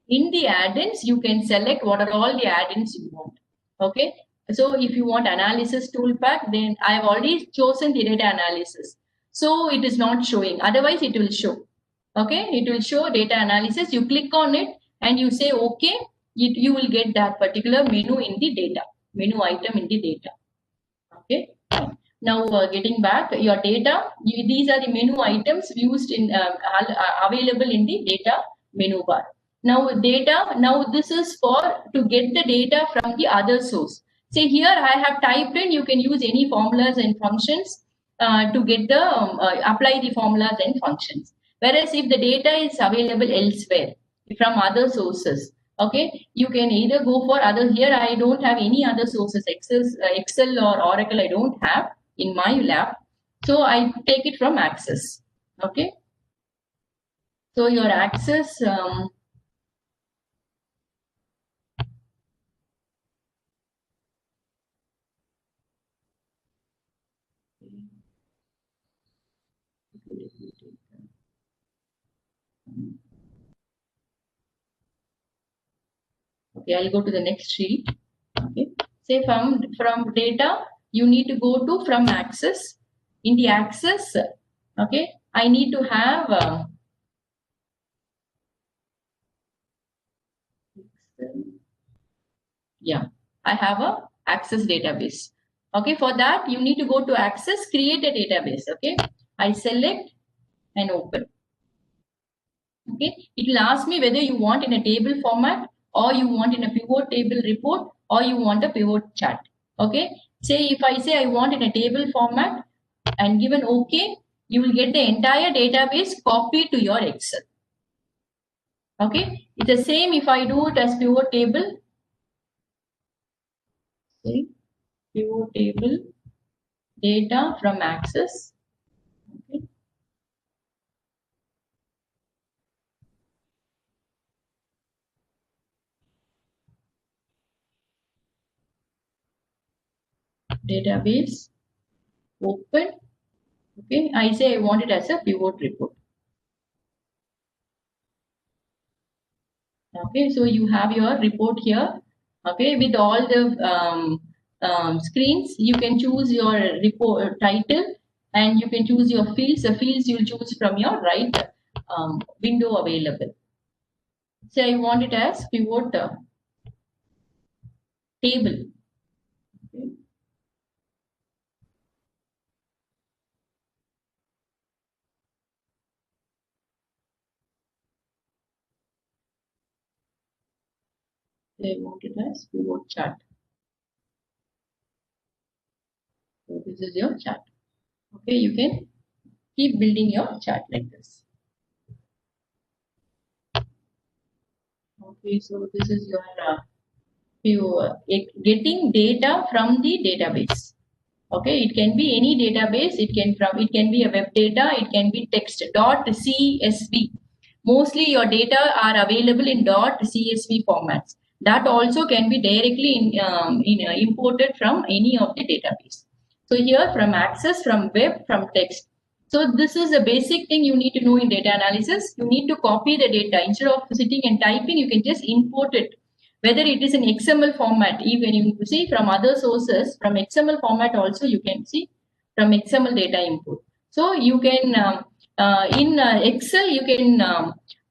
In the add-ins, you can select what are all the add-ins you want. Okay, so if you want analysis toolpath, then I've already chosen the data analysis, so it is not showing. Otherwise, it will show. Okay, it will show data analysis. You click on it and you say okay. You will get that particular menu in the data, menu item in the data. Okay. Now getting back your data, these are the menu items used in available in the data menu bar. Now data, now this is for to get the data from the other source. Say here I have typed in, you can use any formulas and functions to get the apply the formulas and functions. Whereas if the data is available elsewhere from other sources, okay, you can either go for other. Here I don't have any other sources, Excel or Oracle I don't have in my lab, so I take it from Access. Okay, so your Access okay, I'll go to the next sheet. Okay, say from data, you need to go to from Access. In the Access, okay, I need to have yeah, I have a Access database. Okay, for that you need to go to Access, create a database. Okay, I select and open. Okay, it will ask me whether you want in a table format, or you want in a pivot table report, or you want a pivot chart. Okay, say if I say I want in a table format and given OK, you will get the entire database copied to your Excel. Okay, it's the same if I do it as pivot table. Okay, pivot table data from Access. Okay. Database, open. Okay, I say I want it as a pivot report. Okay, so you have your report here. Okay, with all the screens, you can choose your report title, and you can choose your fields. The fields you'll choose from your right window available. Say I want it as pivot table. Okay. I want it as pivot chart. So this is your chart. Okay, you can keep building your chart like this. Okay, so this is your getting data from the database. Okay, it can be any database. It can be a web data. It can be text .csv. Mostly your data are available in .csv formats. that also can be directly imported from any of the database. So here from access, from web, from text. So this is a basic thing you need to know in data analysis. You need to copy the data. Instead of sitting and typing, you can just import it. Whether it is in XML format, even you see from other sources, from XML format also you can see from XML data input. So you can, in Excel, you can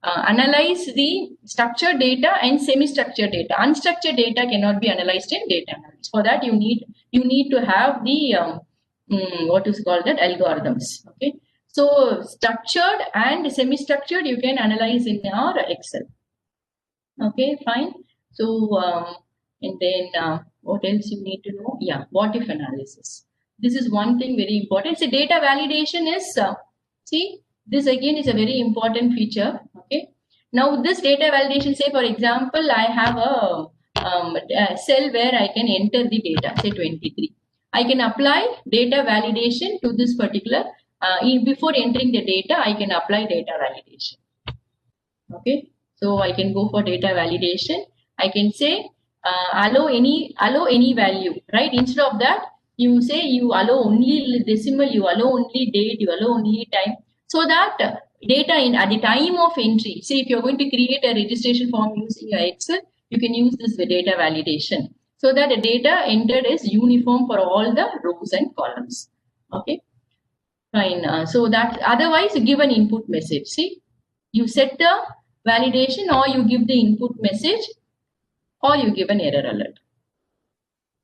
analyze the structured data and semi-structured data. Unstructured data cannot be analyzed in data analysis. For that, you need to have the what is called that algorithms. Okay, so structured and semi-structured you can analyze in our Excel. Okay, fine. So and then what else you need to know? Yeah, what if analysis. This is one thing very important. So data validation is see, this again is a very important feature. Okay, now this data validation, say for example, I have a cell where I can enter the data, say 23. I can apply data validation to this particular, before entering the data, I can apply data validation. Okay, so I can go for data validation. I can say allow any value, right? Instead of that, you say you allow only decimal, you allow only date, you allow only time, so that data at the time of entry, say if you're going to create a registration form using your Excel, you can use this data validation, so that the data entered is uniform for all the rows and columns. Okay, fine. So that otherwise you give an input message. See, you set the validation, or you give the input message, or you give an error alert.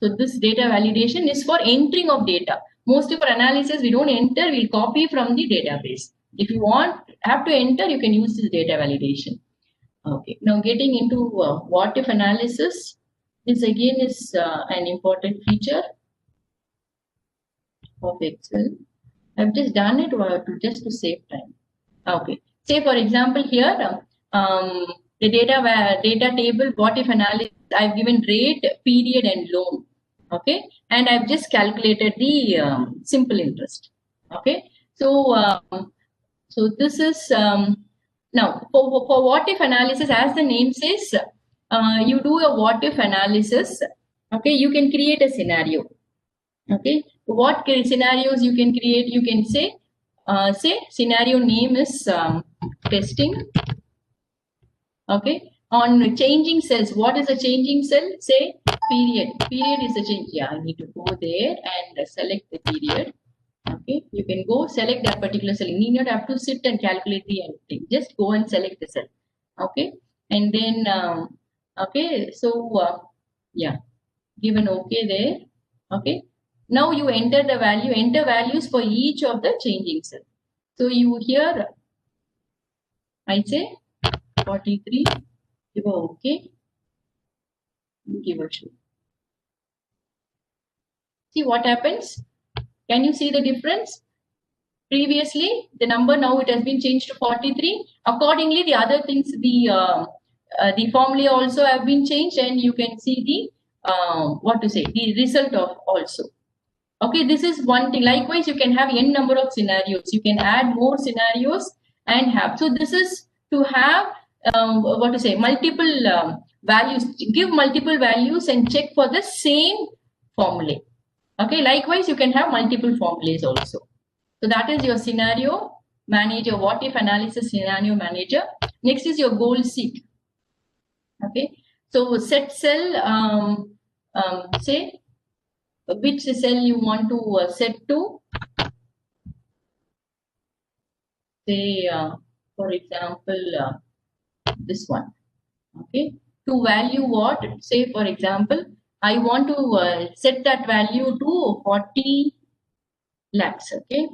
So this data validation is for entering of data. Most of our analysis, we don't enter, we'll copy from the database. If you have to enter, you can use this data validation. Okay, now getting into what if analysis. This again is an important feature of Excel. I've just done it just to save time. Okay, say for example here, the data table, what if analysis, I've given rate, period and loan. Okay, and I've just calculated the simple interest. Okay, so so this is now for what if analysis, as the name says, you do a what if analysis. Okay, you can create a scenario. Okay, what scenarios you can create? You can say scenario name is testing. Okay, on changing cells, what is a changing cell? Say period. Period is a change. Yeah, I need to go there and select the period. Okay, you can go select that particular cell. You need not have to sit and calculate the everything. Just go and select the cell. Okay, and then okay, so yeah, give an OK there. Okay, now you enter the value. Enter values for each of the changing cell. So you here, I say 43. Give a OK. Give a show. See what happens. Can you see the difference? Previously, the number, now it has been changed to 43. Accordingly, the other things, the formula also have been changed, and you can see the the result of also. Okay, this is one thing. Likewise, you can have n number of scenarios. You can add more scenarios and have. So this is to have multiple values. Give multiple values and check for the same formula. Okay, likewise, you can have multiple formulas also. So that is your scenario manager, what if analysis scenario manager. Next is your goal seek. Okay, so set cell, say which cell you want to set to. Say, for example, this one. Okay, to value what? Say, for example, I want to set that value to 40 lakhs. Okay,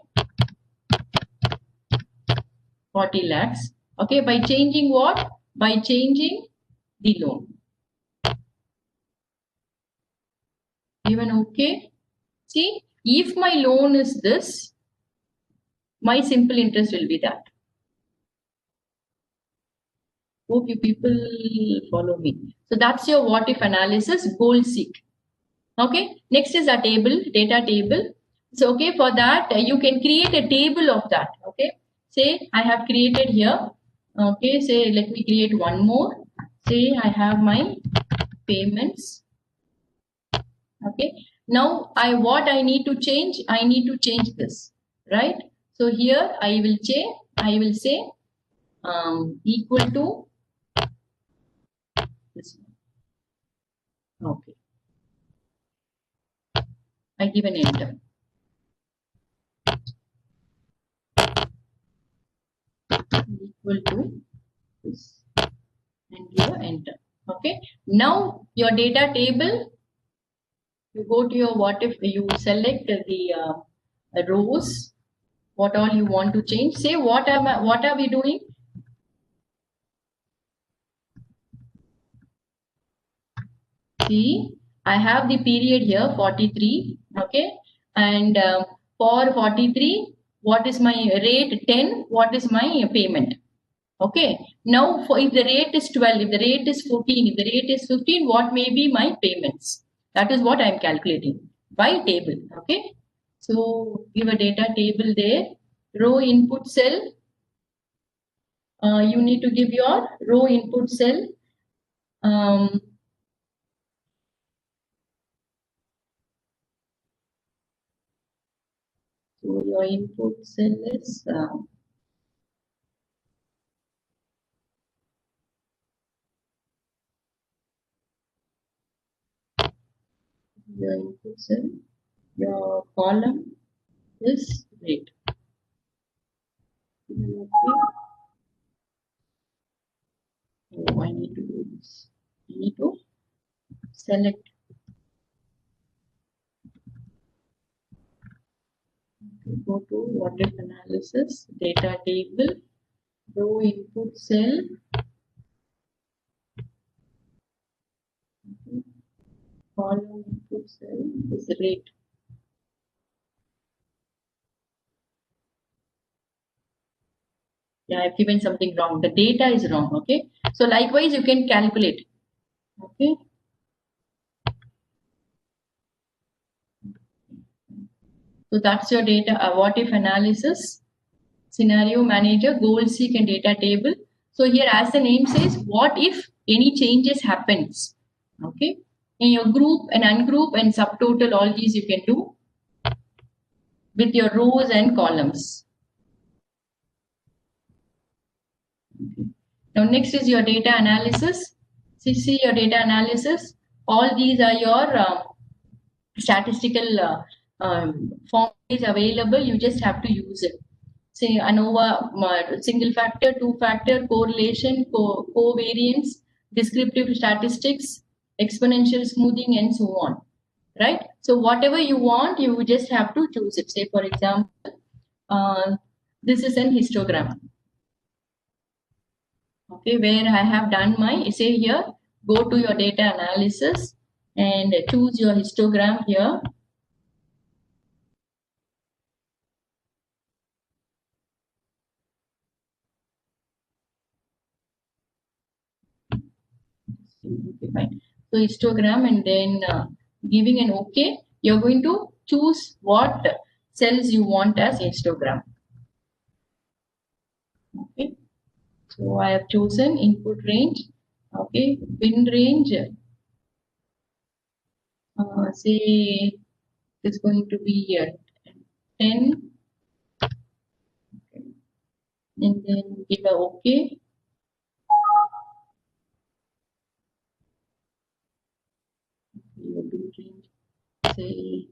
40 lakhs. Okay, by changing what? By changing the loan. Even okay. See, if my loan is this, my simple interest will be that. Hope you people follow me. So that's your what if analysis, goal seek. Okay, next is a table, data table. So okay, for that you can create a table of that. Okay, say I have created here. Okay, say let me create one more. Say I have my payments. Okay. Now what I need to change? I need to change this, right? So here I will say equal to this one. Okay. I give an enter. Equal to this and give an enter. Okay. Now your data table, you go to your what if you select the rows, what all you want to change. Say what are we doing? See, I have the period here 43. Okay, and for 43, what is my rate? 10. What is my payment? Okay. Now, if the rate is 12, if the rate is 14, if the rate is 15, what may be my payments? That is what I am calculating by table. Okay. So give a data table there. Row input cell. You need to give your row input cell. So your input cell is your input cell. Your column is rate. Okay. Oh, I need to do this. I need to select. Go to what if analysis, data table, row input cell. Okay. Column input cell is rate. Yeah, I've given something wrong. The data is wrong. Okay. So likewise, you can calculate. Okay. So that's your data. What if analysis, scenario manager, goal seek, and data table. So here, as the name says, what if any changes happens? Okay. In your group and ungroup and subtotal, all these you can do with your rows and columns. Okay. Now next is your data analysis. See your data analysis. All these are your statistical form is available. You just have to use it. Say ANOVA, single factor, two factor, correlation, covariance, descriptive statistics, exponential smoothing, and so on. Right? So whatever you want, you just have to choose it. Say for example, this is an histogram. Okay, where I have done my, say here, go to your data analysis and choose your histogram here. Okay, fine. So histogram and then giving an OK, you're going to choose what cells you want as histogram. Okay. So I have chosen input range. Okay, bin range. Say it's going to be 10. Okay. And then give a OK. Bin range. Say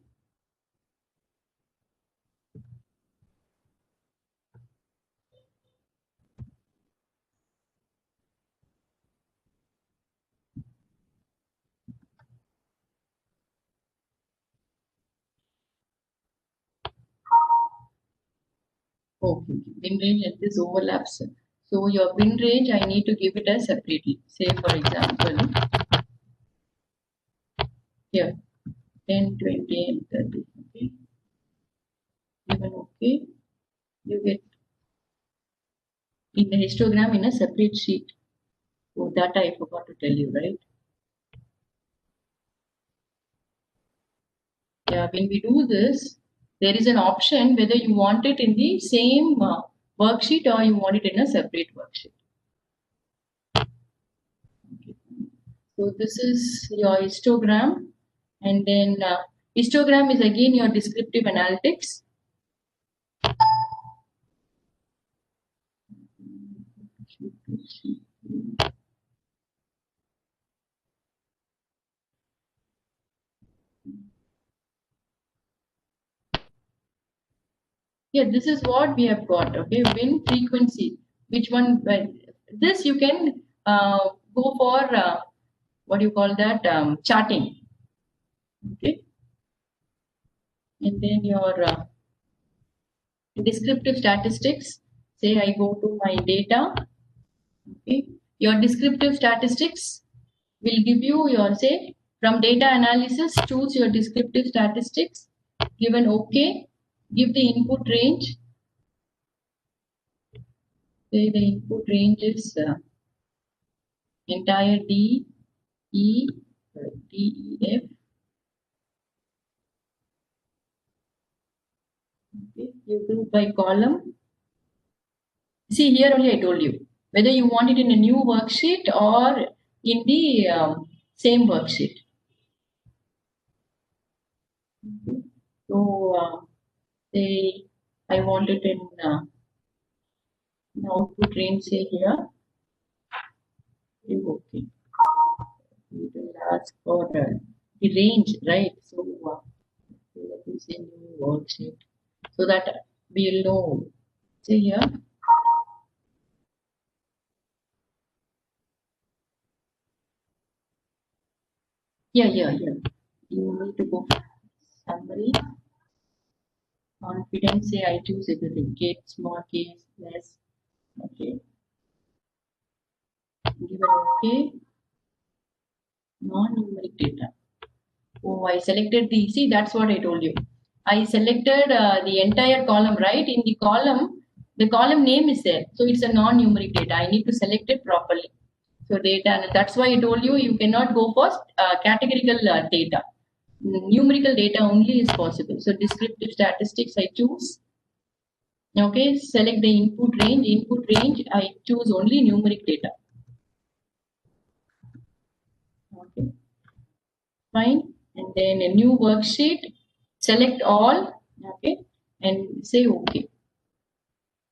okay, bin range and this overlaps. So your bin range, I need to give it as separately. Say for example, here 10, 20, and 30. Okay. Even okay, you get in the histogram in a separate sheet. So that I forgot to tell you, right? Yeah, when we do this, there is an option whether you want it in the same worksheet or you want it in a separate worksheet. Okay. So this is your histogram, and then histogram is again your descriptive analytics. Yeah, this is what we have got. Okay, win frequency. Which one? This you can go for what do you call that? Charting. Okay, and then your descriptive statistics. Say I go to my data. Okay, your descriptive statistics will give you your say from data analysis. Choose your descriptive statistics. Give an OK. Give the input range. Say the input range is entire D, E, F. Okay. You group by column. See here only I told you whether you want it in a new worksheet or in the same worksheet. Okay. So say I want it in output range. Say here. Okay. We will ask for the range, right? So let me say new worksheet so that we'll know. Say here. Yeah. You need to go summary. Confidence. Say I choose everything. Case, small case, less. Okay. Give an OK. Non-numeric data. Oh, I selected the, see, that's what I told you. I selected the entire column, right? In the column name is there. So it's a non-numeric data. I need to select it properly. So data, and that's why I told you, you cannot go for categorical data. Numerical data only is possible. So descriptive statistics, I choose. Okay, select the input range. Input range, I choose only numeric data. Okay, fine. And then a new worksheet, select all. Okay, and say OK.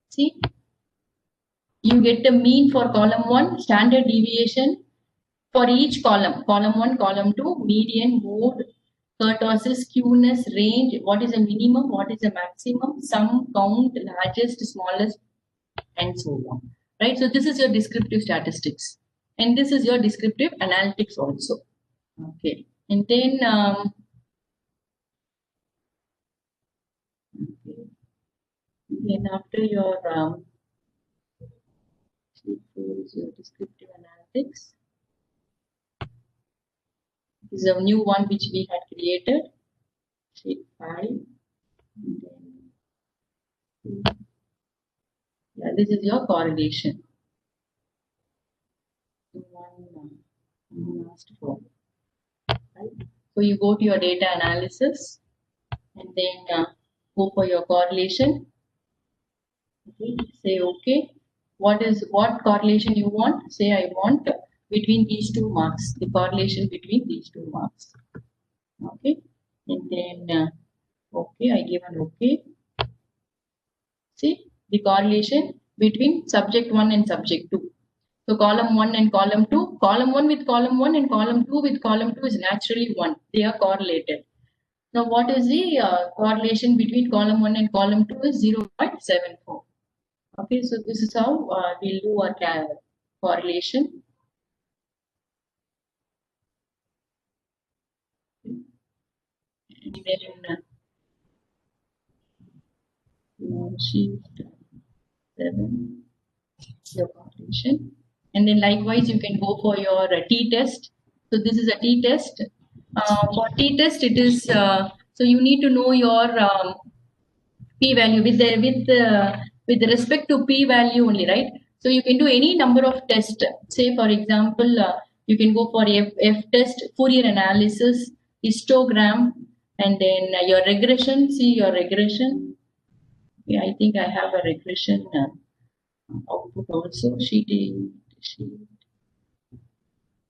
See, you get the mean for column 1, standard deviation for each column. Column 1, column 2, median, mode, kurtosis, skewness, range, what is a minimum, what is a maximum, sum, count, largest, smallest, and so on. Right? So this is your descriptive statistics. And this is your descriptive analytics also. Okay. And then okay. Then after your is your descriptive analytics. This is a new one which we had created. Sheet 5. And then, yeah, this is your correlation. One last for. Right? So you go to your data analysis and then go for your correlation. Okay, say OK. What correlation you want? Say I want between these two marks, the correlation between these two marks. Okay, and then OK, I give an OK. See the correlation between subject 1 and subject 2. So column 1 and column 2, column 1 with column 1 and column 2 with column 2 is naturally 1. They are correlated. Now what is the correlation between column 1 and column 2 is 0.74. Okay, so this is how we'll do our correlation. And then sheet 7, your correlation. And then likewise, you can go for your t-test. So this is a t-test. For t-test, it is, so you need to know your p-value with respect to p-value only, right? So you can do any number of tests. Say, for example, you can go for F-test, Fourier analysis, histogram, and then your regression. See your regression. Yeah, I think I have a regression output also. Sheet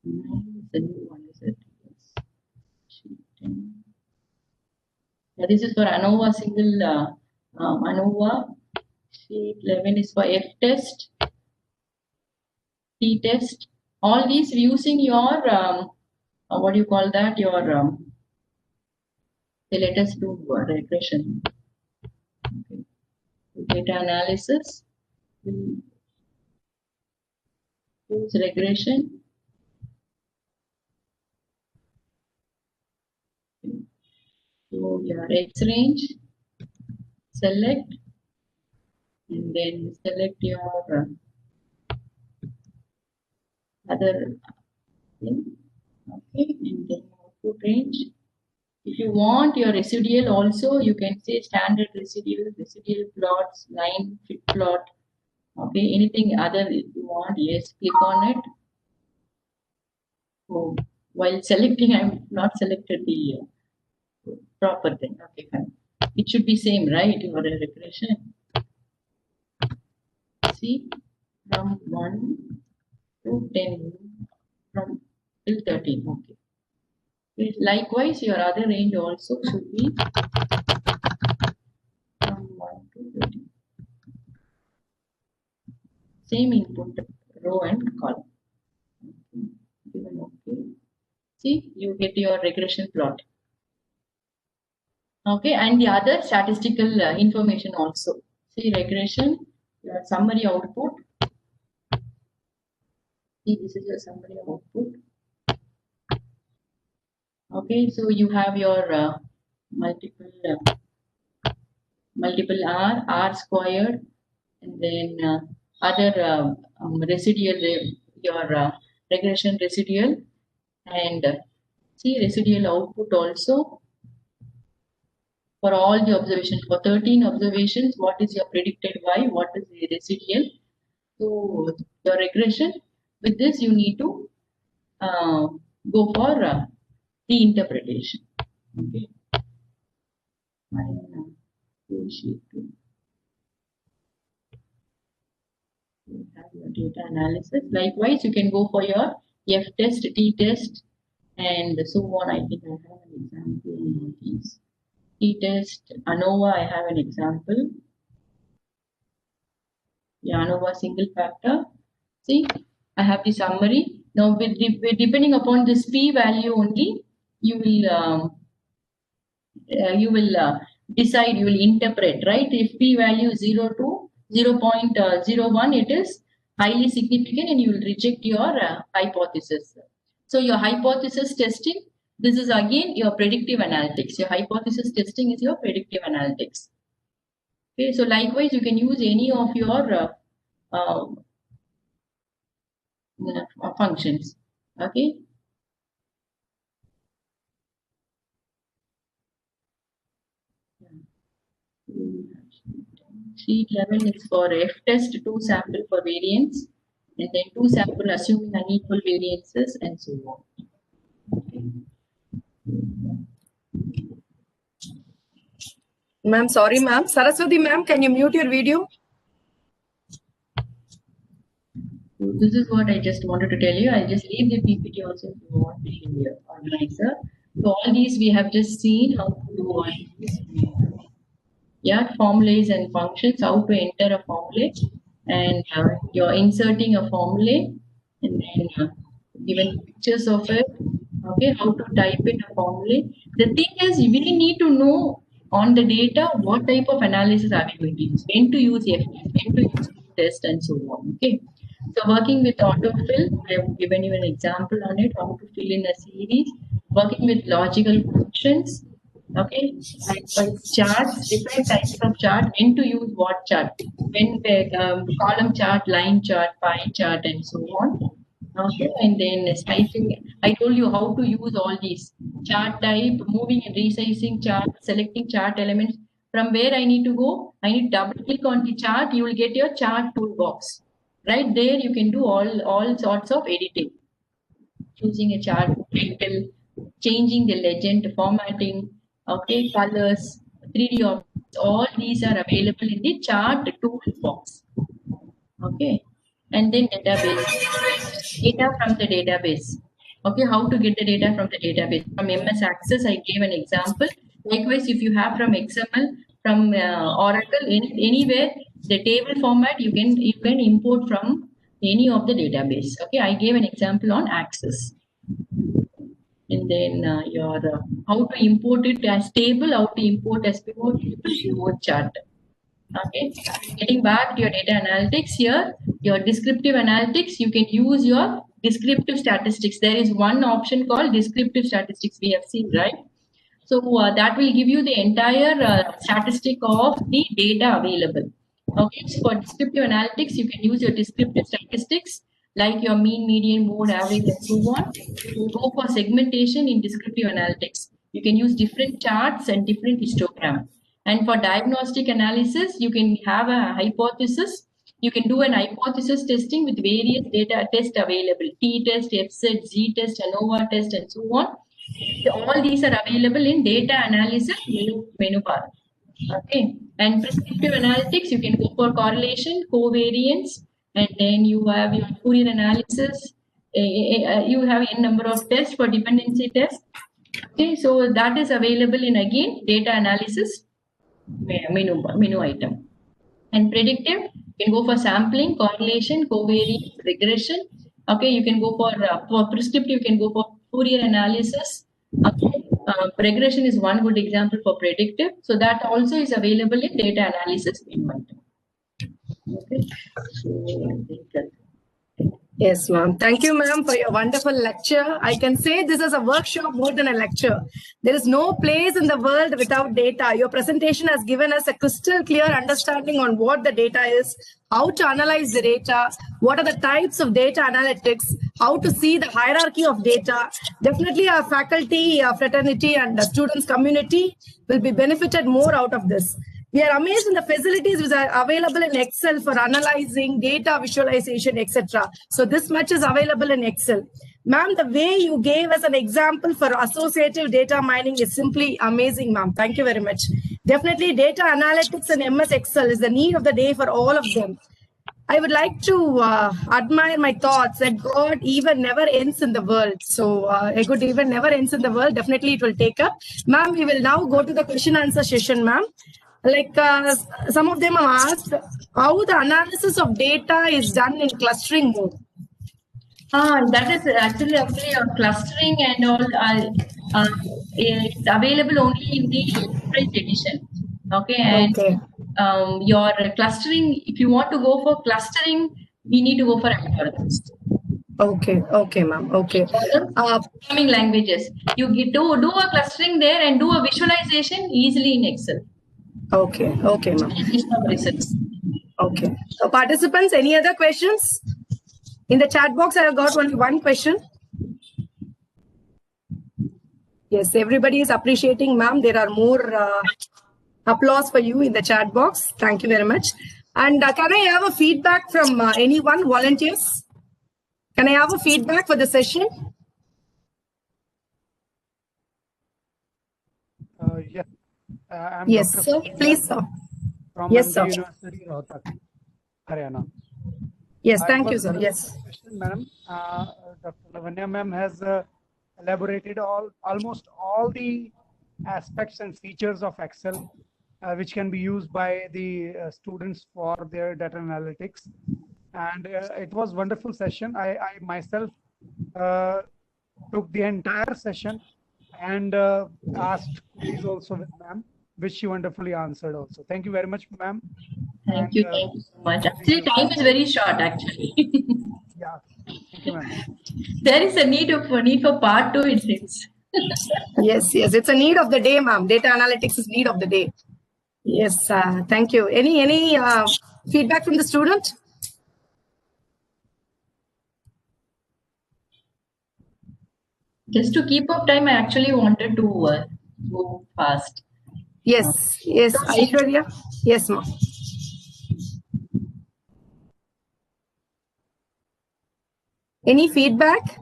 9, the new one, is it? Yes. Sheet 10. Yeah, this is for ANOVA single ANOVA. Sheet 11 is for F test, T test. All these using your what do you call that? Your okay, let us do regression. Okay. Data analysis. Use regression. So your X range, select, and then select your other thing. Okay, and then output range. If you want your residual also, you can say standard residual plots, line fit plot. Okay, anything other if you want, yes, click on it. So while selecting, I'm not selected the proper thing. Okay, fine. It should be same, right? Your regression. See, from 1 to 10, from till 13. Okay. Likewise, your other range also should be from 1 to 13. Same input row and column. Okay. Given okay. See, you get your regression plot. Okay, and the other statistical information also. See, regression, your summary output. See, this is your summary output. Okay, so you have your multiple R squared, and then other residual, your regression residual, and see residual output also for all the observations. For 13 observations, what is your predicted Y? What is the residual? So your regression, with this you need to go for the interpretation. Okay. Sheet 2. You have your data analysis. Likewise, you can go for your F test, T test, and so on. I think I have an example in these. T test, ANOVA, I have an example. Yeah, ANOVA single factor. See, I have the summary. Now, depending upon this p value only, you will decide, you will interpret, right? If p value is 0 to 0.01, it is highly significant and you will reject your hypothesis. So your hypothesis testing, this is again your predictive analytics. Your hypothesis testing is your predictive analytics. Okay, so likewise, you can use any of your functions. Okay. Sheet 11 is for F test, 2 sample for variance, and then 2 sample assuming unequal variances, and so on. Ma'am, sorry, ma'am. Saraswati, ma'am, can you mute your video? So this is what I just wanted to tell you. I'll just leave the PPT also if you want to organizer. So all these we have just seen how to do all these. Yeah, formulas and functions, how to enter a formula, and you're inserting a formula, and then given pictures of it. Okay, how to type in a formula. The thing is, you really need to know on the data what type of analysis are we going to use, when to use F, when to use test, and so on. Okay, so working with autofill, I have given you an example on it, how to fill in a series. Working with logical functions. Okay, and charts, different types of chart, when to use what chart, when column chart, line chart, pie chart, and so on. Okay, and then sizing. I told you how to use all these chart type, moving and resizing chart, selecting chart elements. From where I need to go, I need to double click on the chart. You will get your chart toolbox. Right there, you can do all sorts of editing. Choosing a chart title, changing the legend, formatting, okay, colors, 3D objects, all these are available in the chart toolbox. Okay, and then database, data from the database. Okay, how to get the data from the database. From MS Access, I gave an example. Likewise, if you have from XML, from Oracle, anywhere, the table format you can import from any of the database. Okay, I gave an example on Access. And then how to import it as table, how to import as pivot chart. Okay, getting back to your data analytics here, your descriptive analytics, you can use your descriptive statistics. There is one option called descriptive statistics, we have seen, right? So that will give you the entire statistic of the data available. Okay, so for descriptive analytics, you can use your descriptive statistics like your mean, median, mode, average, and so on. You can go for segmentation in descriptive analytics. You can use different charts and different histogram. And for diagnostic analysis, you can have a hypothesis. You can do an hypothesis testing with various data tests available: t-test, f-set, z-test, ANOVA test, and so on. All these are available in data analysis menu bar. Okay, and prescriptive analytics, you can go for correlation, covariance, and then you have your Fourier analysis. You have a number of tests for dependency tests. Okay, so that is available in again data analysis menu item. And predictive, you can go for sampling, correlation, covariance, regression. Okay, you can go for prescriptive, you can go for Fourier analysis. Okay, regression is one good example for predictive. So that also is available in data analysis menu item. Okay, so I think that. Yes, ma'am. Thank you, ma'am, for your wonderful lecture. I can say this is a workshop more than a lecture. There is no place in the world without data. Your presentation has given us a crystal clear understanding on what the data is, how to analyze the data, what are the types of data analytics, how to see the hierarchy of data. Definitely our faculty, our fraternity, and the students community will be benefited more out of this. We are amazed in the facilities which are available in Excel for analyzing, data visualization, etc. So this much is available in Excel. Ma'am, the way you gave us an example for associative data mining is simply amazing, ma'am. Thank you very much. Definitely data analytics and MS Excel is the need of the day for all of them. I would like to admire my thoughts that God even never ends in the world. So a good even never ends in the world. Definitely it will take up. Ma'am, we will now go to the question answer session, ma'am. Like some of them have asked how the analysis of data is done in clustering mode. That is actually clustering and all it's available only in the enterprise edition. Okay, and Okay. Your clustering, if you want to go for clustering, we need to go for algorithms. Okay, ma'am. Okay. Programming languages. You get to do a clustering there and do a visualization easily in Excel. Okay, ma'am. Okay. So participants, any other questions? In the chat box, I have got only one question. Yes, everybody is appreciating, ma'am. There are more applause for you in the chat box. Thank you very much. And can I have a feedback from anyone, volunteers? Can I have a feedback for the session? Yes. I'm Yes, Dr. sir. Please, sir. From Yes, sir. University, Rohtak, Haryana. Yes, thank you, sir. Yes. Madam, Dr. Lavanya ma'am has elaborated almost all the aspects and features of Excel, which can be used by the students for their data analytics. And it was wonderful session. I myself took the entire session and asked queries also with ma'am, which she wonderfully answered also. Thank you very much, ma'am. Thank you so much. Actually, time is very short, actually. Yeah, thank you, ma'am. There is a need for part 2, it seems. Yes, it's a need of the day, ma'am. Data analytics is need of the day. Yes, thank you. Any feedback from the student? Just to keep up time, I actually wanted to go fast. Yes, Aishwarya. Yes, ma'am. Any feedback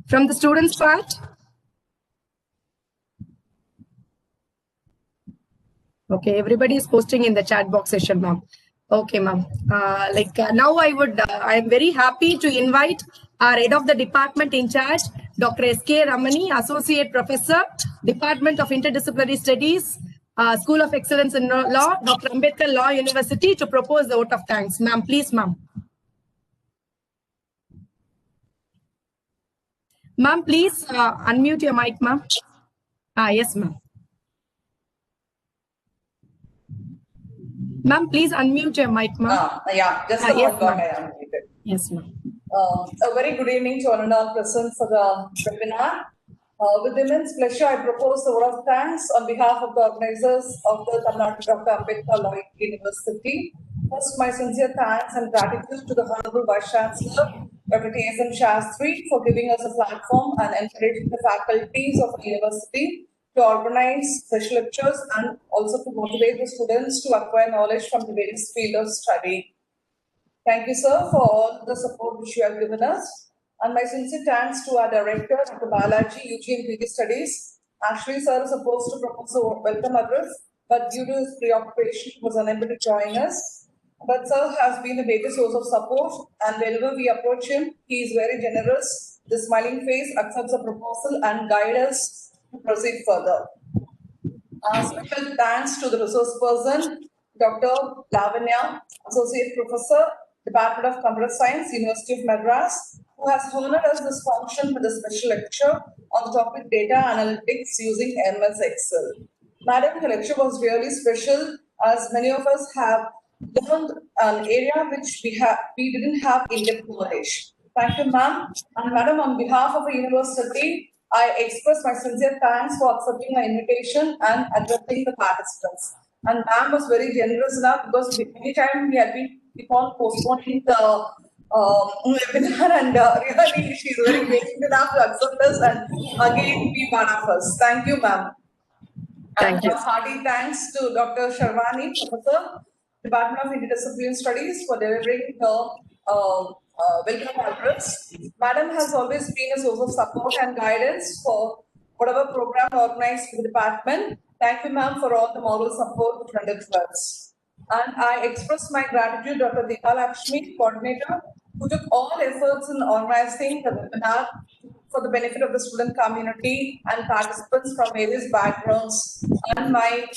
from the students' part? Okay, everybody is posting in the chat box session, ma'am. Okay, ma'am. Now I am very happy to invite our head of the department in charge, Dr. S.K. Ramani, Associate Professor, Department of Interdisciplinary Studies, School of Excellence in Law, Dr. Ambedkar Law University, to propose the vote of thanks. Ma'am, please, ma'am. Ma'am, please unmute your mic, ma'am. Yes, ma'am. Ma'am, please unmute your mic, ma'am. Yeah, just a yes, hot ma'am. I unmuted. Yes, ma'am. A very good evening to all and all present for the webinar. With immense pleasure, I propose the vote of thanks on behalf of the organizers of the Tamil Nadu Dr. Ambedkar Law University. First, my sincere thanks and gratitude to the Honorable Vice Chancellor, Dr. T.S.M. Shastri, for giving us a platform and encouraging the faculties of the university to organize special lectures and also to motivate the students to acquire knowledge from the various fields of study. Thank you, sir, for all the support which you have given us. And my sincere thanks to our director, Dr. Balaji, UG and PG Studies. Actually, sir is supposed to propose a welcome address, but due to his preoccupation, he was unable to join us. But sir has been a major source of support, and whenever we approach him, he is very generous. The smiling face accepts the proposal and guides us to proceed further. Special thanks to the resource person, Dr. Lavanya, Associate Professor, Department of Computer Science, University of Madras, who has honored us this function with a special lecture on the topic data analytics using MS Excel. Madam, the lecture was really special, as many of us have learned an area which we didn't have in-depth knowledge. Thank you, ma'am. And madam, on behalf of the university, I express my sincere thanks for accepting our invitation and addressing the participants. And ma'am was very generous enough, because many times we had been keep on postponing the webinar, and really she's very patient enough to accept us and again be part of us. Thank you, ma'am. Thank you. Hearty thanks to Dr. Sharwani, Professor, Department of Interdisciplinary Studies, for delivering her welcome address. Madam has always been a source of support and guidance for whatever program organized for the department. Thank you, ma'am, for all the moral support rendered to us. And I express my gratitude to Dr. Deepa Lakshmi, coordinator, who took all efforts in organizing the webinar for the benefit of the student community and participants from various backgrounds. And my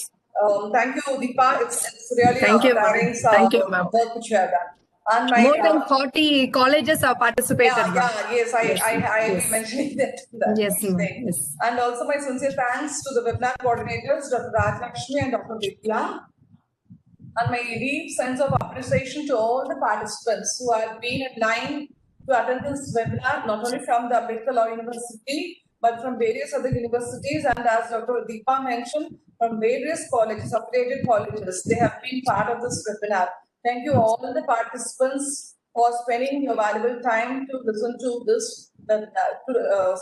thank you, Deepa. It's really Thank you, ma'am. Thank you, ma'am. Work which you have done. And my, more than 40 colleges have participated. Yes, I will be mentioning that. Yes, yes. And also my sincere thanks to the webinar coordinators, Dr. Raj Lakshmi and Dr. Vidya. And my deep sense of appreciation to all the participants who have been in line to attend this webinar, not only from the Ambedkar Law University, but from various other universities, and as Dr. Deepa mentioned, from various colleges, affiliated colleges. They have been part of this webinar. Thank you all the participants for spending your valuable time to listen to this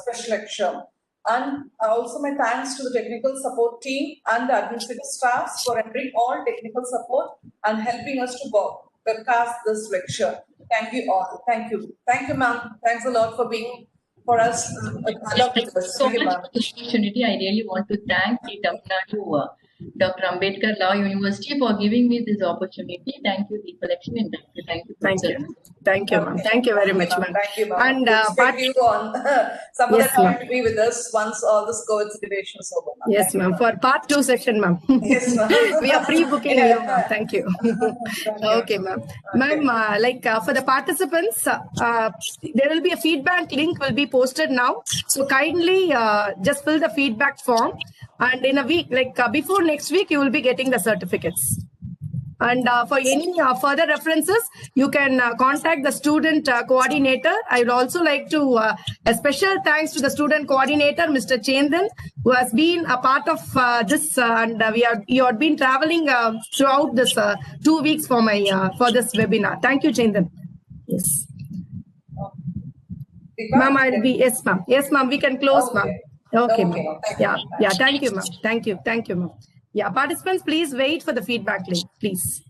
special lecture. And also my thanks to the technical support team and the administrative staffs for rendering all technical support and helping us to broadcast this lecture. Thank you all. Thank you. Thank you, ma'am. Thanks a lot for being for us. Thank you so much for the opportunity. I really want to thank the Tamil Nadu Dr. Ambedkar Law University for giving me this opportunity. Thank you, Deepa Lakshmi, and thank you. Thank you. Thank you, ma'am. Thank you very much, ma'am. Thank you, ma'am. And expect you on some other time to be with us once all this COVID situation is over. Yes, ma'am. For part 2 session, ma'am. Yes, ma'am. We are pre-booking you, ma'am. Thank you. Okay, ma'am. Ma'am, for the participants, there will be a feedback link will be posted now. So kindly just fill the feedback form. And in a week, before next week, you will be getting the certificates. And for any further references, you can contact the student coordinator. I would also like to a special thanks to the student coordinator, Mr. Chandan, who has been a part of this, and you have been traveling throughout this 2 weeks for this webinar. Thank you, Chandan. Yes. Ma'am, I'll be yes, ma'am. Yes, ma'am. We can close, ma'am. Okay, ma'am. Yeah. Thank you, ma'am. Thank you, ma'am. Yeah, participants, please wait for the feedback link, please.